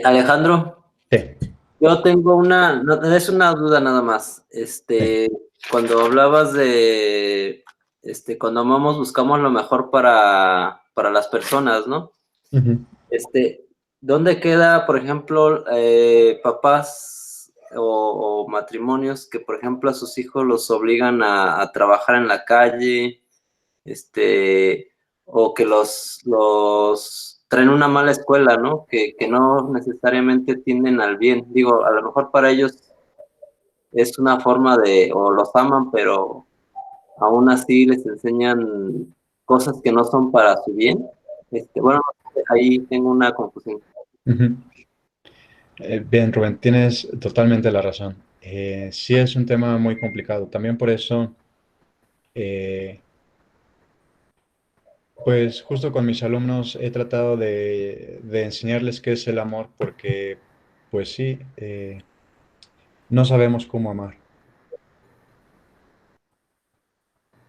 Alejandro, Sí. yo tengo es una duda nada más. Cuando hablabas de, cuando amamos buscamos lo mejor para las personas, ¿no? Uh-huh. ¿Dónde queda, por ejemplo, papás o matrimonios que, por ejemplo, a sus hijos los obligan a trabajar en la calle, o que los traen una mala escuela, ¿no? Que no necesariamente tienden al bien? Digo, a lo mejor para ellos es una forma o los aman, pero aún así les enseñan cosas que no son para su bien. Bueno, ahí tengo una confusión. Uh-huh. Bien, Rubén, tienes totalmente la razón. Sí es un tema muy complicado. También por eso, pues justo con mis alumnos he tratado de enseñarles qué es el amor, porque, pues sí, no sabemos cómo amar.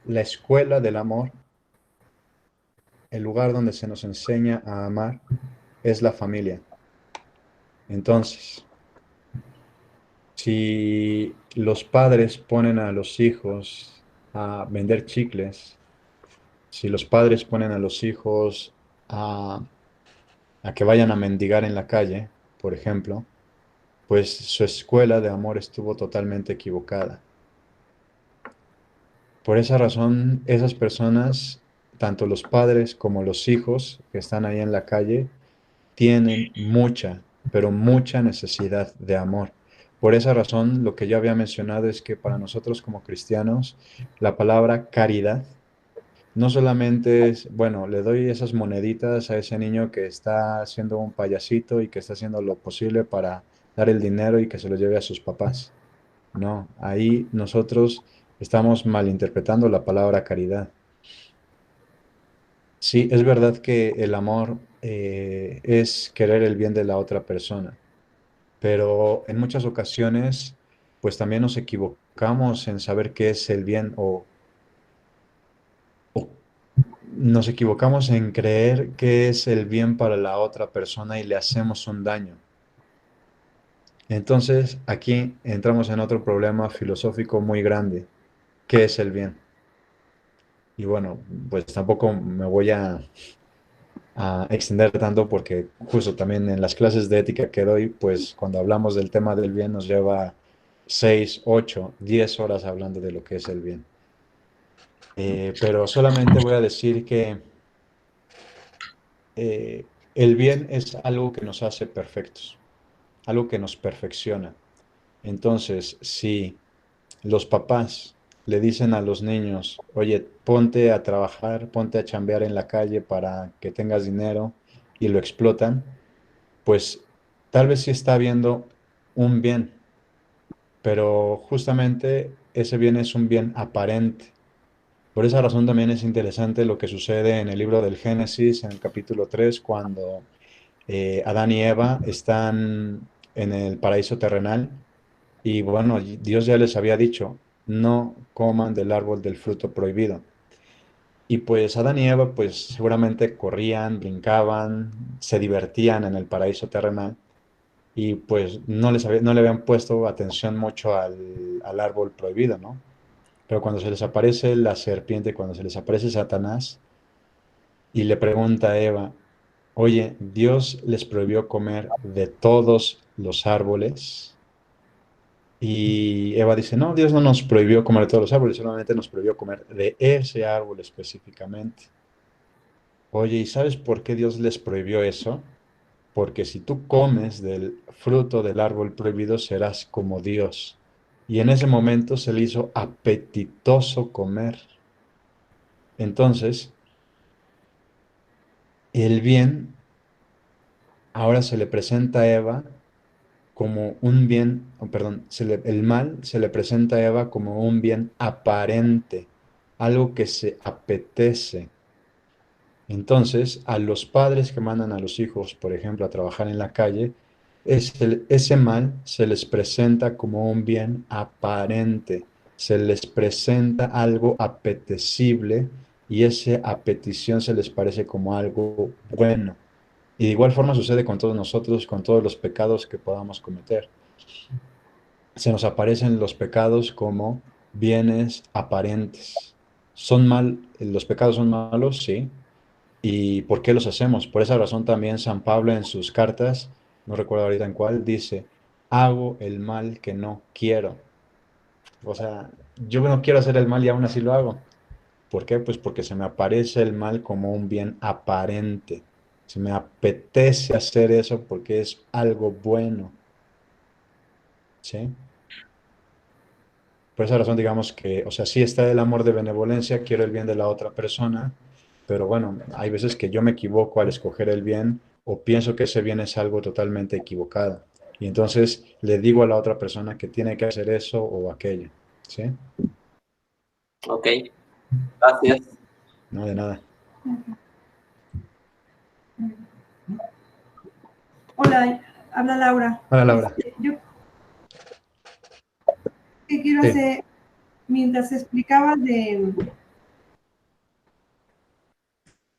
La escuela del amor, el lugar donde se nos enseña a amar, es la familia. Entonces, si los padres ponen a los hijos a vender chicles, si los padres ponen a los hijos a que vayan a mendigar en la calle, por ejemplo, pues su escuela de amor estuvo totalmente equivocada. Por esa razón, esas personas, tanto los padres como los hijos que están ahí en la calle, tienen mucha, pero mucha necesidad de amor. Por esa razón, lo que yo había mencionado es que para nosotros como cristianos, la palabra caridad no solamente es, bueno, le doy esas moneditas a ese niño que está haciendo un payasito y que está haciendo lo posible para dar el dinero y que se lo lleve a sus papás. No, ahí nosotros estamos malinterpretando la palabra caridad. Sí, es verdad que el amor es querer el bien de la otra persona, pero en muchas ocasiones, pues también nos equivocamos en saber qué es el bien o nos equivocamos en creer qué es el bien para la otra persona y le hacemos un daño. Entonces, aquí entramos en otro problema filosófico muy grande. ¿Qué es el bien? Y bueno, pues tampoco me voy a extender tanto porque justo también en las clases de ética que doy, pues cuando hablamos del tema del bien nos lleva 6, 8, 10 horas hablando de lo que es el bien. Pero solamente voy a decir que el bien es algo que nos hace perfectos, algo que nos perfecciona. Entonces, si los papás le dicen a los niños, oye, ponte a trabajar, ponte a chambear en la calle para que tengas dinero y lo explotan, pues tal vez sí está habiendo un bien, pero justamente ese bien es un bien aparente. Por esa razón también es interesante lo que sucede en el libro del Génesis, en el capítulo 3 cuando Adán y Eva están en el paraíso terrenal y bueno, Dios ya les había dicho, no coman del árbol del fruto prohibido. Y pues Adán y Eva pues seguramente corrían, brincaban, se divertían en el paraíso terrenal y pues no le habían puesto atención mucho al árbol prohibido, ¿no? Pero cuando se les aparece la serpiente, cuando se les aparece Satanás y le pregunta a Eva, oye, ¿Dios les prohibió comer de todos los árboles? Y Eva dice, no, Dios no nos prohibió comer de todos los árboles, solamente nos prohibió comer de ese árbol específicamente. Oye, ¿y sabes por qué Dios les prohibió eso? Porque si tú comes del fruto del árbol prohibido, serás como Dios. Y en ese momento se le hizo apetitoso comer. Entonces, el bien ahora se le presenta a Eva como un bien, perdón, el mal se le presenta a Eva como un bien aparente, algo que se apetece. Entonces, a los padres que mandan a los hijos, por ejemplo, a trabajar en la calle, ese mal se les presenta como un bien aparente, se les presenta algo apetecible y esa petición se les parece como algo bueno. Y de igual forma sucede con todos nosotros, con todos los pecados que podamos cometer. Se nos aparecen los pecados como bienes aparentes. Los pecados son malos, sí. ¿Y por qué los hacemos? Por esa razón también San Pablo en sus cartas, no recuerdo ahorita en cuál, dice, hago el mal que no quiero. O sea, yo no quiero hacer el mal y aún así lo hago. ¿Por qué? Pues porque se me aparece el mal como un bien aparente. Se me apetece hacer eso porque es algo bueno. ¿Sí? Por esa razón, digamos que, o sea, sí está el amor de benevolencia, quiero el bien de la otra persona, pero bueno, hay veces que yo me equivoco al escoger el bien o pienso que ese bien es algo totalmente equivocado. Y entonces le digo a la otra persona que tiene que hacer eso o aquello. ¿Sí? Ok, gracias. No, de nada. Hola, habla Laura. Hola, Laura. Yo qué quiero Sí. hacer, mientras explicabas de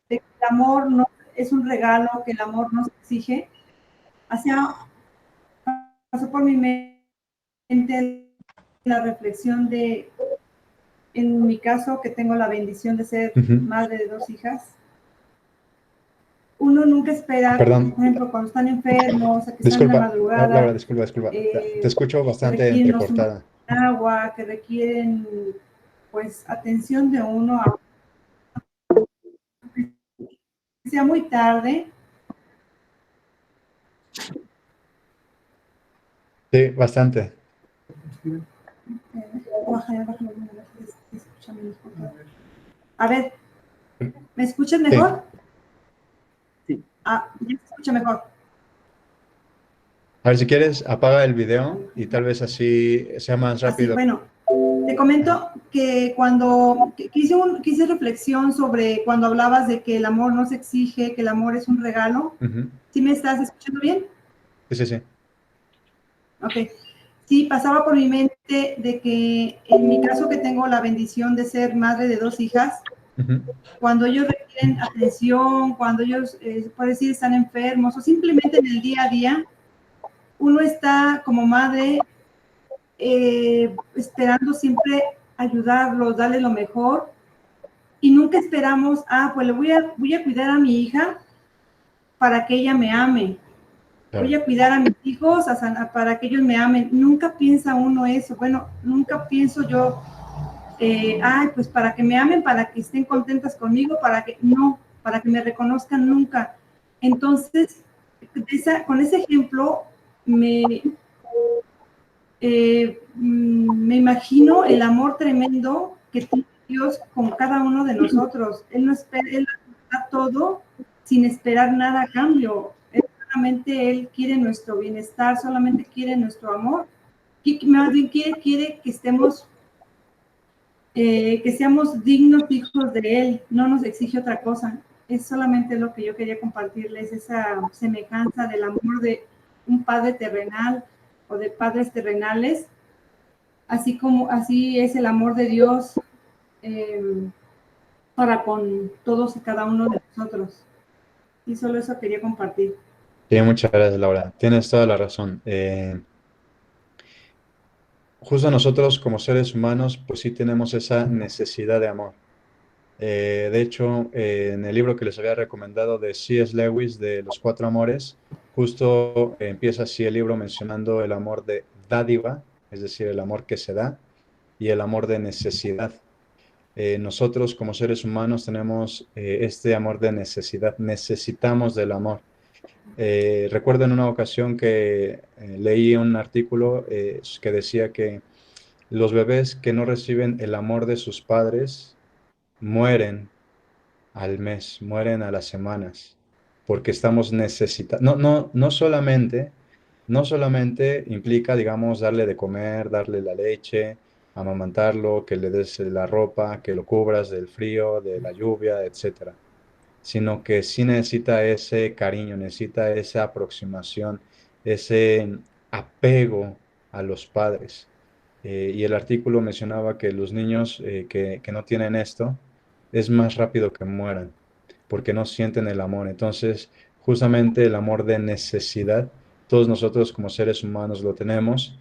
que el amor no es un regalo, que el amor no se exige, hacía, pasó por mi mente la reflexión de, en mi caso, que tengo la bendición de ser Ujú. madre de 2 hijas, uno nunca espera, Perdón, por ejemplo, cuando están enfermos, a que están en la disculpa, Laura, madrugada, disculpa. Te escucho que bastante requieren no solo entrecortada. agua, que requieren pues atención de uno, aunque sea muy tarde. Sí, bastante. A ver, ¿me escuchan Sí. mejor? Ah, ya se escucha mejor. A ver, si quieres, apaga el video y tal vez así sea más Así, rápido. bueno, te Ajá. comento que cuando que hice reflexión sobre cuando hablabas de que el amor no se exige, que el amor es un regalo. Ujú. ¿Sí me estás escuchando bien? Sí, sí, sí. Ok. Sí, pasaba por mi mente de que en mi caso que tengo la bendición de ser madre de 2 hijas, Ujú. cuando ellos requieren atención, cuando ellos, por decir, están enfermos o simplemente en el día a día, uno está como madre esperando siempre ayudarlos, darle lo mejor y nunca esperamos, pues le voy a cuidar a mi hija para que ella me ame, voy Claro. a cuidar a mis hijos para que ellos me amen. Nunca piensa uno eso, bueno, nunca pienso yo, pues para que me amen, para que estén contentas conmigo, para que me reconozcan nunca. Entonces, con ese ejemplo, me imagino el amor tremendo que tiene Dios con cada uno de nosotros. Él no espera, Él da todo sin esperar nada a cambio. Solamente Él quiere nuestro bienestar, solamente quiere nuestro amor. Más bien quiere que estemos, que seamos dignos hijos de Él, no nos exige otra cosa. Es solamente lo que yo quería compartirles, esa semejanza del amor de un padre terrenal o de padres terrenales, así es el amor de Dios eh, para con todos y cada uno de nosotros. Y solo eso quería compartir. Sí, muchas gracias, Laura. Tienes toda la razón. Justo nosotros como seres humanos, pues sí tenemos esa necesidad de amor. De hecho, en el libro que les había recomendado de C.S. Lewis, de Los Cuatro Amores, justo empieza así el libro mencionando el amor de dádiva, es decir, el amor que se da, y el amor de necesidad. Nosotros como seres humanos tenemos este amor de necesidad, necesitamos del amor. Recuerdo en una ocasión que leí un artículo que decía que los bebés que no reciben el amor de sus padres mueren al mes, mueren a las semanas. porque estamos necesitando, no solamente implica, digamos, darle de comer, darle la leche, amamantarlo, que le des la ropa, que lo cubras del frío, de la lluvia, etcétera, sino que sí necesita ese cariño, necesita esa aproximación, ese apego a los padres. Y el artículo mencionaba que los niños que no tienen esto es más rápido que mueran, porque no sienten el amor. Entonces, justamente el amor de necesidad, todos nosotros como seres humanos lo tenemos,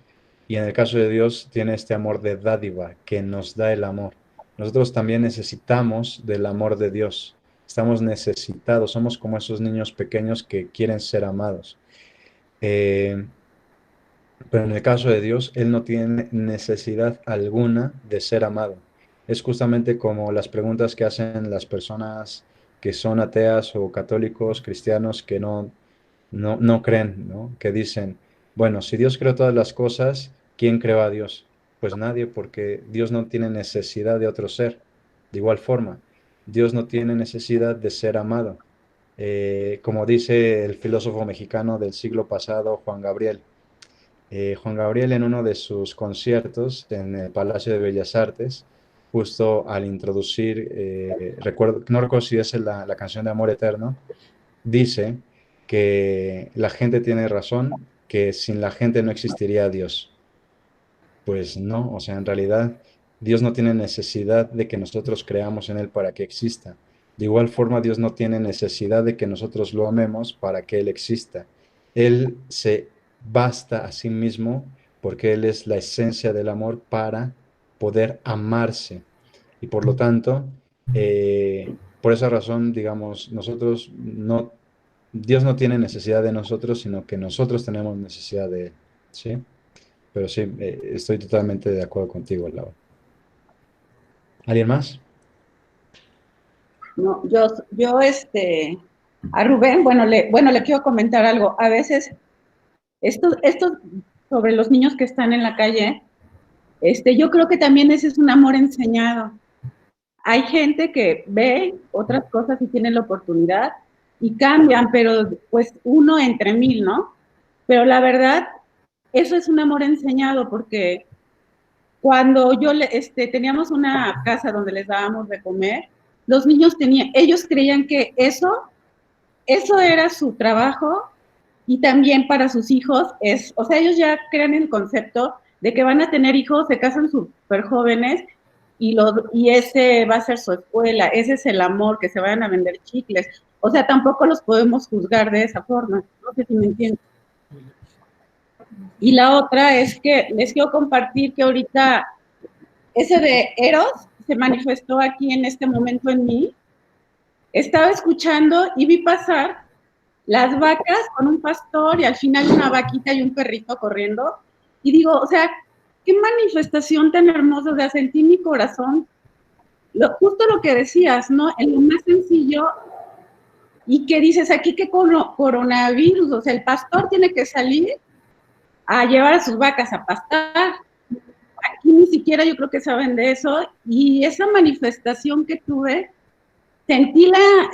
y en el caso de Dios tiene este amor de dádiva que nos da el amor. Nosotros también necesitamos del amor de Dios. Estamos necesitados, somos como esos niños pequeños que quieren ser amados. Eh, pero en el caso de Dios, Él no tiene necesidad alguna de ser amado. Es justamente como las preguntas que hacen las personas que son ateas o católicos, cristianos, que no creen, ¿no? Que dicen, bueno, si Dios creó todas las cosas, ¿quién creó a Dios? Pues nadie, porque Dios no tiene necesidad de otro ser. De igual forma, Dios no tiene necesidad de ser amado. Como dice el filósofo mexicano del siglo pasado, Juan Gabriel. Juan Gabriel en uno de sus conciertos en el Palacio de Bellas Artes, justo al introducir, no recuerdo si es la canción de Amor Eterno, dice que la gente tiene razón, que sin la gente no existiría Dios. Pues no, o sea, en realidad Dios no tiene necesidad de que nosotros creamos en Él para que exista. De igual forma, Dios no tiene necesidad de que nosotros lo amemos para que Él exista. Él se basta a sí mismo porque Él es la esencia del amor para poder amarse. Y por lo tanto, por esa razón, digamos, Dios no tiene necesidad de nosotros, sino que nosotros tenemos necesidad de Él, ¿sí? Pero sí, estoy totalmente de acuerdo contigo, Laura. ¿Alguien más? No, a Rubén, bueno, le quiero comentar algo. A veces, esto sobre los niños que están en la calle, yo creo que también ese es un amor enseñado. Hay gente que ve otras cosas y tiene la oportunidad y cambian, pero pues uno entre mil, ¿no? Pero la verdad, eso es un amor enseñado porque cuando teníamos una casa donde les dábamos de comer, los niños ellos creían que eso era su trabajo y también para sus hijos o sea, ellos ya crean el concepto de que van a tener hijos, se casan súper jóvenes y ese va a ser su escuela, ese es el amor, que se vayan a vender chicles. O sea, tampoco los podemos juzgar de esa forma, no sé si me entienden. Y la otra es que les quiero compartir que ahorita ese de Eros se manifestó aquí en este momento en mí. Estaba escuchando y vi pasar las vacas con un pastor y al final una vaquita y un perrito corriendo. Y digo, o sea, qué manifestación tan hermosa, o sea, sentí mi corazón, justo lo que decías, ¿no? En lo más sencillo, y que dices aquí que coronavirus, o sea, el pastor tiene que salir a llevar a sus vacas a pastar. Aquí ni siquiera yo creo que saben de eso, y esa manifestación que tuve, sentí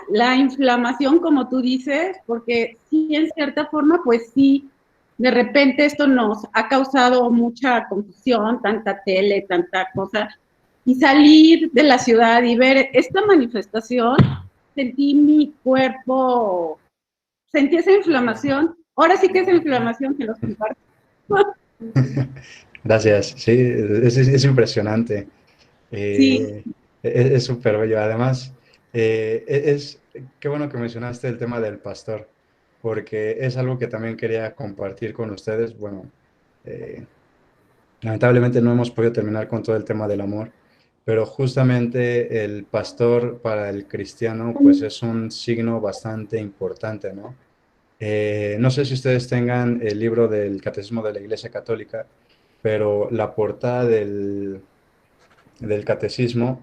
la inflamación, como tú dices, porque sí, en cierta forma, pues sí, de repente esto nos ha causado mucha confusión, tanta tele, tanta cosa, y salir de la ciudad y ver esta manifestación, sentí mi cuerpo, sentí esa inflamación, ahora sí que esa inflamación que los comparto. Gracias, sí, es impresionante. Sí. Es súper bello. Además, qué bueno que mencionaste el tema del pastor, porque es algo que también quería compartir con ustedes. Bueno, lamentablemente no hemos podido terminar con todo el tema del amor, pero justamente el pastor para el cristiano, pues es un signo bastante importante, ¿no? No sé si ustedes tengan el libro del Catecismo de la Iglesia Católica, pero la portada del catecismo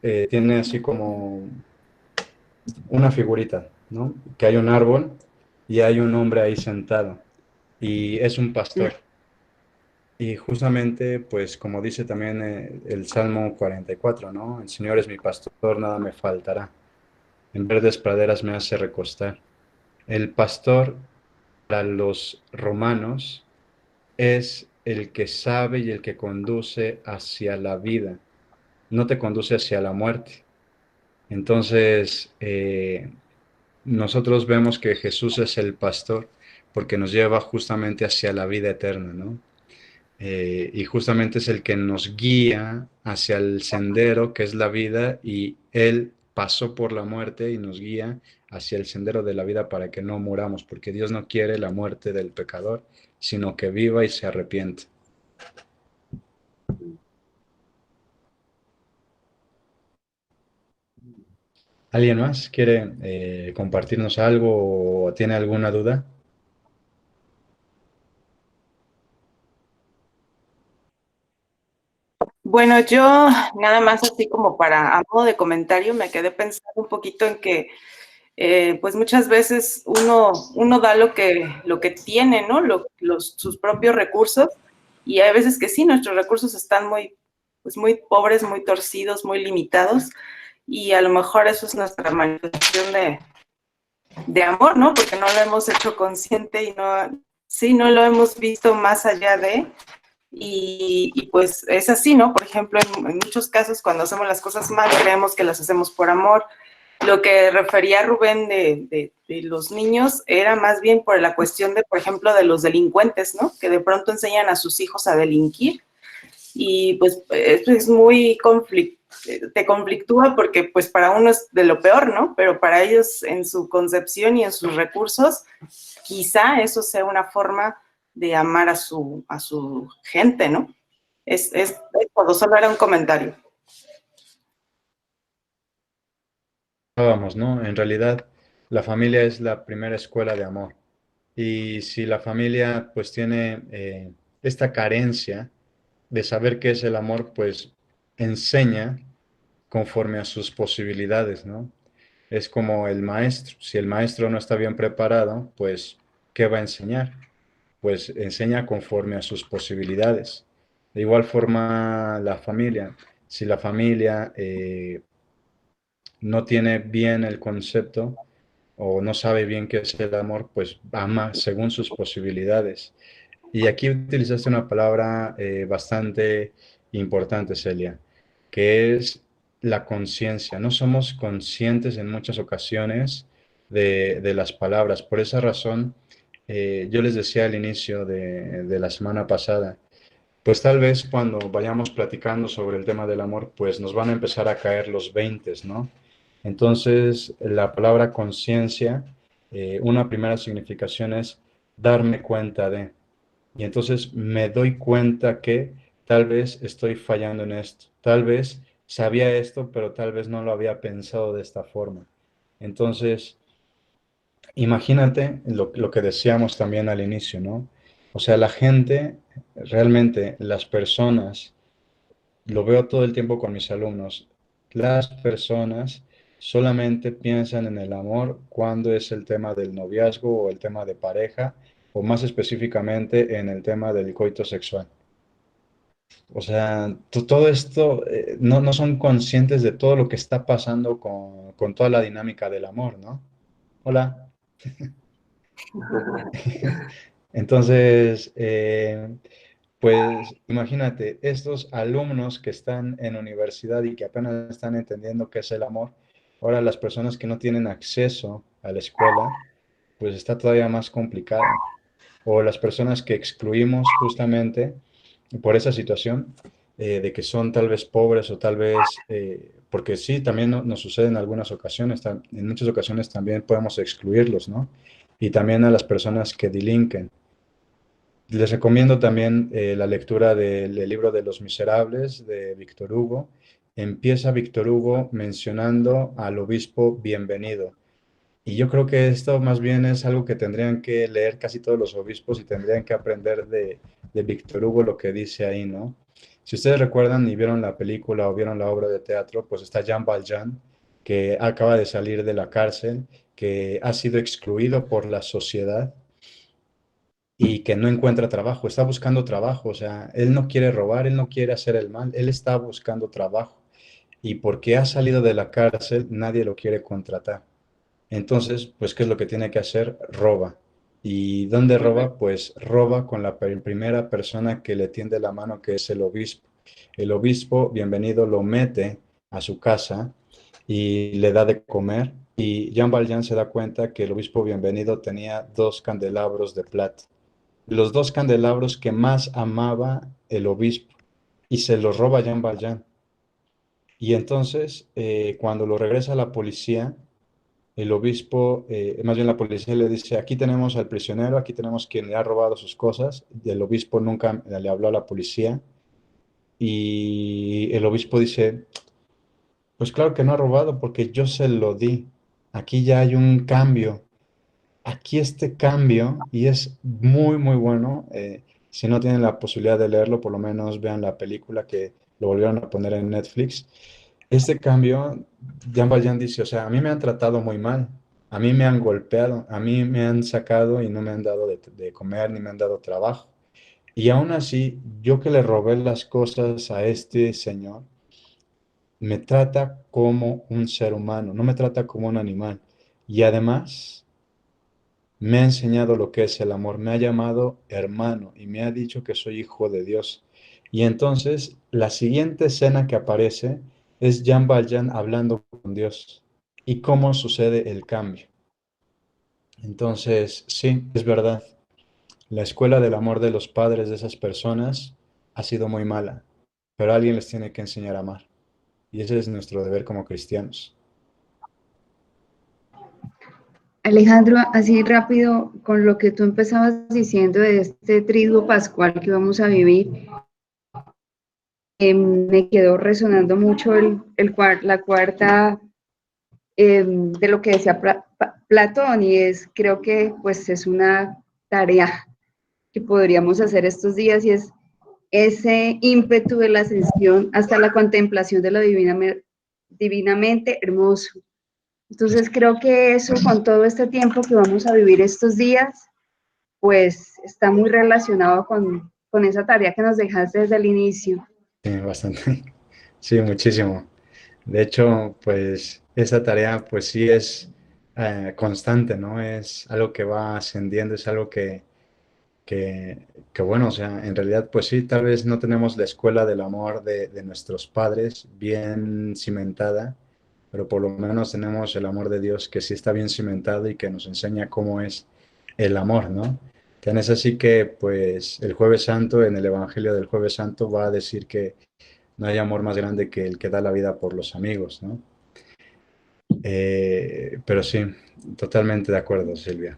tiene así como una figurita, ¿no? Que hay un árbol y hay un hombre ahí sentado y es un pastor. Y justamente, pues como dice también el Salmo 44, ¿no? El Señor es mi pastor, nada me faltará. En verdes praderas me hace recostar. El pastor para los romanos es el que sabe y el que conduce hacia la vida, no te conduce hacia la muerte. Entonces, nosotros vemos que Jesús es el pastor porque nos lleva justamente hacia la vida eterna, ¿no? Y justamente es el que nos guía hacia el sendero que es la vida y Él pasó por la muerte y nos guía hacia el sendero de la vida para que no muramos, porque Dios no quiere la muerte del pecador, sino que viva y se arrepiente. ¿Alguien más quiere compartirnos algo o tiene alguna duda? Bueno, yo nada más así como para a modo de comentario me quedé pensando un poquito en que pues muchas veces uno da lo que tiene, ¿no? Sus propios recursos y hay veces que sí, nuestros recursos están pues muy pobres, muy torcidos, muy limitados y a lo mejor eso es nuestra manifestación de amor, ¿no? Porque no lo hemos hecho consciente y no lo hemos visto más allá de... Y pues es así, ¿no? Por ejemplo, en muchos casos cuando hacemos las cosas mal creemos que las hacemos por amor. Lo que refería Rubén de los niños era más bien por la cuestión de, por ejemplo, de los delincuentes, ¿no? Que de pronto enseñan a sus hijos a delinquir y pues es muy te conflictúa porque pues para uno es de lo peor, ¿no? Pero para ellos en su concepción y en sus recursos, quizá eso sea una forma de amar a su gente, ¿no? Es todo, solo era un comentario. Vamos, ¿no? En realidad, la familia es la primera escuela de amor. Y si la familia pues tiene esta carencia de saber qué es el amor, pues enseña conforme a sus posibilidades, ¿no? Es como el maestro. Si el maestro no está bien preparado, pues, ¿qué va a enseñar? Pues enseña conforme a sus posibilidades. De igual forma, la familia. Si la familia no tiene bien el concepto o no sabe bien qué es el amor, pues ama según sus posibilidades. Y aquí utilizaste una palabra bastante importante, Celia, que es la conciencia. No somos conscientes en muchas ocasiones de las palabras. Por esa razón, yo les decía al inicio de la semana pasada, pues tal vez cuando vayamos platicando sobre el tema del amor, pues nos van a empezar a caer los veintes, ¿no? Entonces, la palabra conciencia, una primera significación es darme cuenta de. Y entonces me doy cuenta que tal vez estoy fallando en esto. Tal vez sabía esto, pero tal vez no lo había pensado de esta forma. Entonces, imagínate lo que decíamos también al inicio, ¿no? O sea, la gente, realmente las personas, lo veo todo el tiempo con mis alumnos, las personas solamente piensan en el amor cuando es el tema del noviazgo o el tema de pareja, o más específicamente en el tema del coito sexual. O sea, todo esto, no son conscientes de todo lo que está pasando con toda la dinámica del amor, ¿no? Hola. Entonces, pues imagínate, estos alumnos que están en universidad y que apenas están entendiendo qué es el amor, ahora las personas que no tienen acceso a la escuela, pues está todavía más complicado. O las personas que excluimos justamente por esa situación de que son tal vez pobres o tal vez, porque sí, también nos sucede en algunas ocasiones, en muchas ocasiones también podemos excluirlos, ¿no? Y también a las personas que delinquen. Les recomiendo también la lectura del libro de Los Miserables de Víctor Hugo. Empieza Víctor Hugo mencionando al obispo Bienvenido. Y yo creo que esto más bien es algo que tendrían que leer casi todos los obispos y tendrían que aprender de Víctor Hugo lo que dice ahí, ¿no? Si ustedes recuerdan y vieron la película o vieron la obra de teatro, pues está Jean Valjean, que acaba de salir de la cárcel, que ha sido excluido por la sociedad y que no encuentra trabajo, está buscando trabajo, o sea, él no quiere robar, él no quiere hacer el mal, él está buscando trabajo y porque ha salido de la cárcel nadie lo quiere contratar. Entonces, pues, ¿qué es lo que tiene que hacer? Roba. ¿Y dónde roba? Pues roba con la primera persona que le tiende la mano, que es el obispo. El obispo, bienvenido, lo mete a su casa y le da de comer. Y Jean Valjean se da cuenta que el obispo bienvenido tenía 2 candelabros de plata, los 2 candelabros que más amaba el obispo, y se los roba Jean Valjean. Y entonces, cuando lo regresa a la policía, el obispo, más bien la policía le dice, aquí tenemos al prisionero, aquí tenemos quien le ha robado sus cosas. Y el obispo nunca le habló a la policía, y el obispo dice, pues claro que no ha robado porque yo se lo di. Aquí ya hay un cambio. Aquí este cambio, y es muy, muy bueno. Si no tienen la posibilidad de leerlo, por lo menos vean la película que lo volvieron a poner en Netflix. Este cambio, Jean Valjean dice, o sea, a mí me han tratado muy mal, a mí me han golpeado, a mí me han sacado y no me han dado de comer ni me han dado trabajo. Y aún así, yo que le robé las cosas a este señor, me trata como un ser humano, no me trata como un animal. Y además me ha enseñado lo que es el amor, me ha llamado hermano y me ha dicho que soy hijo de Dios. Y entonces la siguiente escena que aparece es Jean Valjean hablando con Dios y cómo sucede el cambio. Entonces, sí, es verdad, la escuela del amor de los padres de esas personas ha sido muy mala, pero alguien les tiene que enseñar a amar. Y ese es nuestro deber como cristianos. Alejandro, así rápido, con lo que tú empezabas diciendo de este triduo pascual que vamos a vivir, me quedó resonando mucho la cuarta de lo que decía Platón, y creo que pues es una tarea que podríamos hacer estos días, y es ese ímpetu de la ascensión hasta la contemplación de lo divinamente hermoso. Entonces creo que eso, con todo este tiempo que vamos a vivir estos días, pues está muy relacionado con esa tarea que nos dejaste desde el inicio. Sí, bastante. Sí, muchísimo. De hecho, pues esa tarea pues sí es constante, ¿no? Es algo que va ascendiendo, es algo que bueno, o sea, en realidad pues sí, tal vez no tenemos la escuela del amor de nuestros padres bien cimentada, pero por lo menos tenemos el amor de Dios que sí está bien cimentado y que nos enseña cómo es el amor, ¿no? Tan es así que pues el Jueves Santo, en el Evangelio del Jueves Santo va a decir que no hay amor más grande que el que da la vida por los amigos, ¿no? Pero sí, totalmente de acuerdo, Silvia.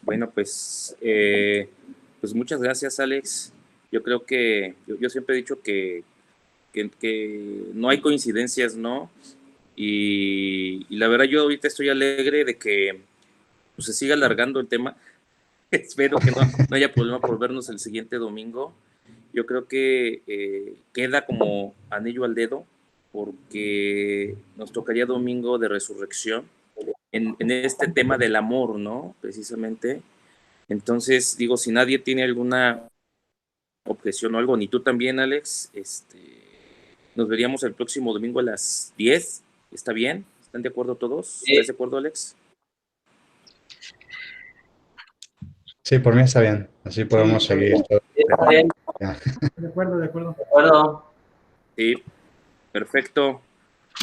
Bueno, pues muchas gracias, Alex. Yo creo que yo siempre he dicho que no hay coincidencias, ¿no? Y la verdad yo ahorita estoy alegre de que pues, se siga alargando el tema. Espero que no haya problema por vernos el siguiente domingo. Yo creo que queda como anillo al dedo porque nos tocaría domingo de resurrección en este tema del amor, ¿no? Precisamente. Entonces, digo, si nadie tiene alguna objeción o algo, ni tú también, Alex, nos veríamos el próximo domingo a las 10. ¿Está bien? ¿Están de acuerdo todos? ¿Estás de acuerdo, Alex? Sí, por mí está bien. Así podemos seguir. Está bien. De acuerdo, de acuerdo. De acuerdo. Sí, perfecto.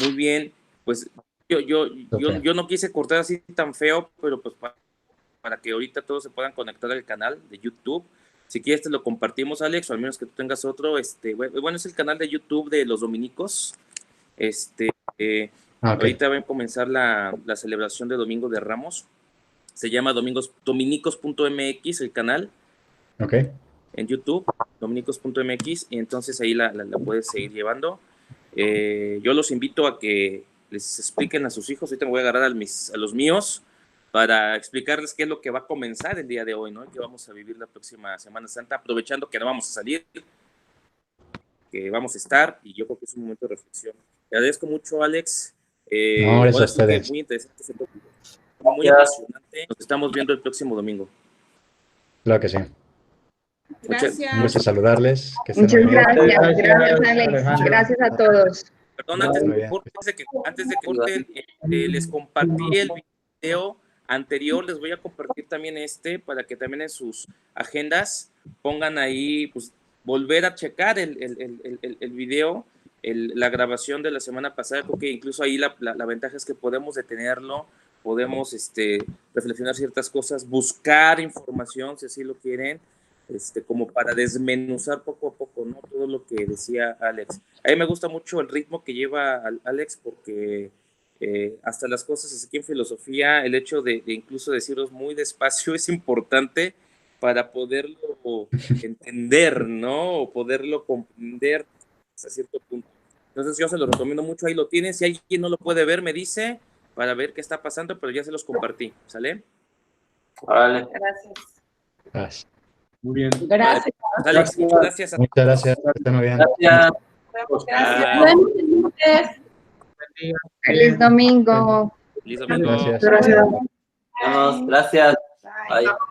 Muy bien. Pues yo no quise cortar así tan feo, pero pues para que ahorita todos se puedan conectar al canal de YouTube. Si quieres te lo compartimos, Alex, o al menos que tú tengas otro. Bueno, es el canal de YouTube de los dominicos. Okay. Ahorita va a comenzar la celebración de Domingo de Ramos. Se llama dominicos.mx el canal. Ok. En YouTube, dominicos.mx, y entonces ahí la puedes seguir llevando. Yo los invito a que les expliquen a sus hijos. Ahorita me voy a agarrar a los míos para explicarles qué es lo que va a comenzar el día de hoy, ¿no? Que vamos a vivir la próxima Semana Santa, aprovechando que no vamos a salir, que vamos a estar, y yo creo que es un momento de reflexión. Te agradezco mucho, Alex. No, eso es ustedes. Muy interesante, muy emocionante. Nos estamos viendo el próximo domingo. Claro que sí. Gracias. Un gusto saludarles. Que estén Muchas muy bien. gracias, Alex. Gracias a todos. Perdón, antes de que corten, les compartí el video anterior, les voy a compartir también para que también en sus agendas pongan ahí, pues, volver a checar el video, la grabación de la semana pasada. Creo que incluso ahí la ventaja es que podemos detenerlo, podemos reflexionar ciertas cosas, buscar información, si así lo quieren, como para desmenuzar poco a poco, ¿no? Todo lo que decía Alex. A mí me gusta mucho el ritmo que lleva Alex, porque hasta las cosas aquí en filosofía, el hecho de incluso decirlos muy despacio es importante para poderlo entender, ¿no? O poderlo comprender hasta cierto punto. Entonces yo se lo recomiendo mucho, ahí lo tienen. Si alguien no lo puede ver, me dice para ver qué está pasando, pero ya se los compartí, ¿sale? Vale. Gracias. Muy bien. Gracias. Alex, muchas gracias. Muchas gracias. Estén muy bien. Gracias. Gracias. Buenos días. Feliz domingo. Feliz domingo. Gracias. Gracias. Gracias. Bye. Bye.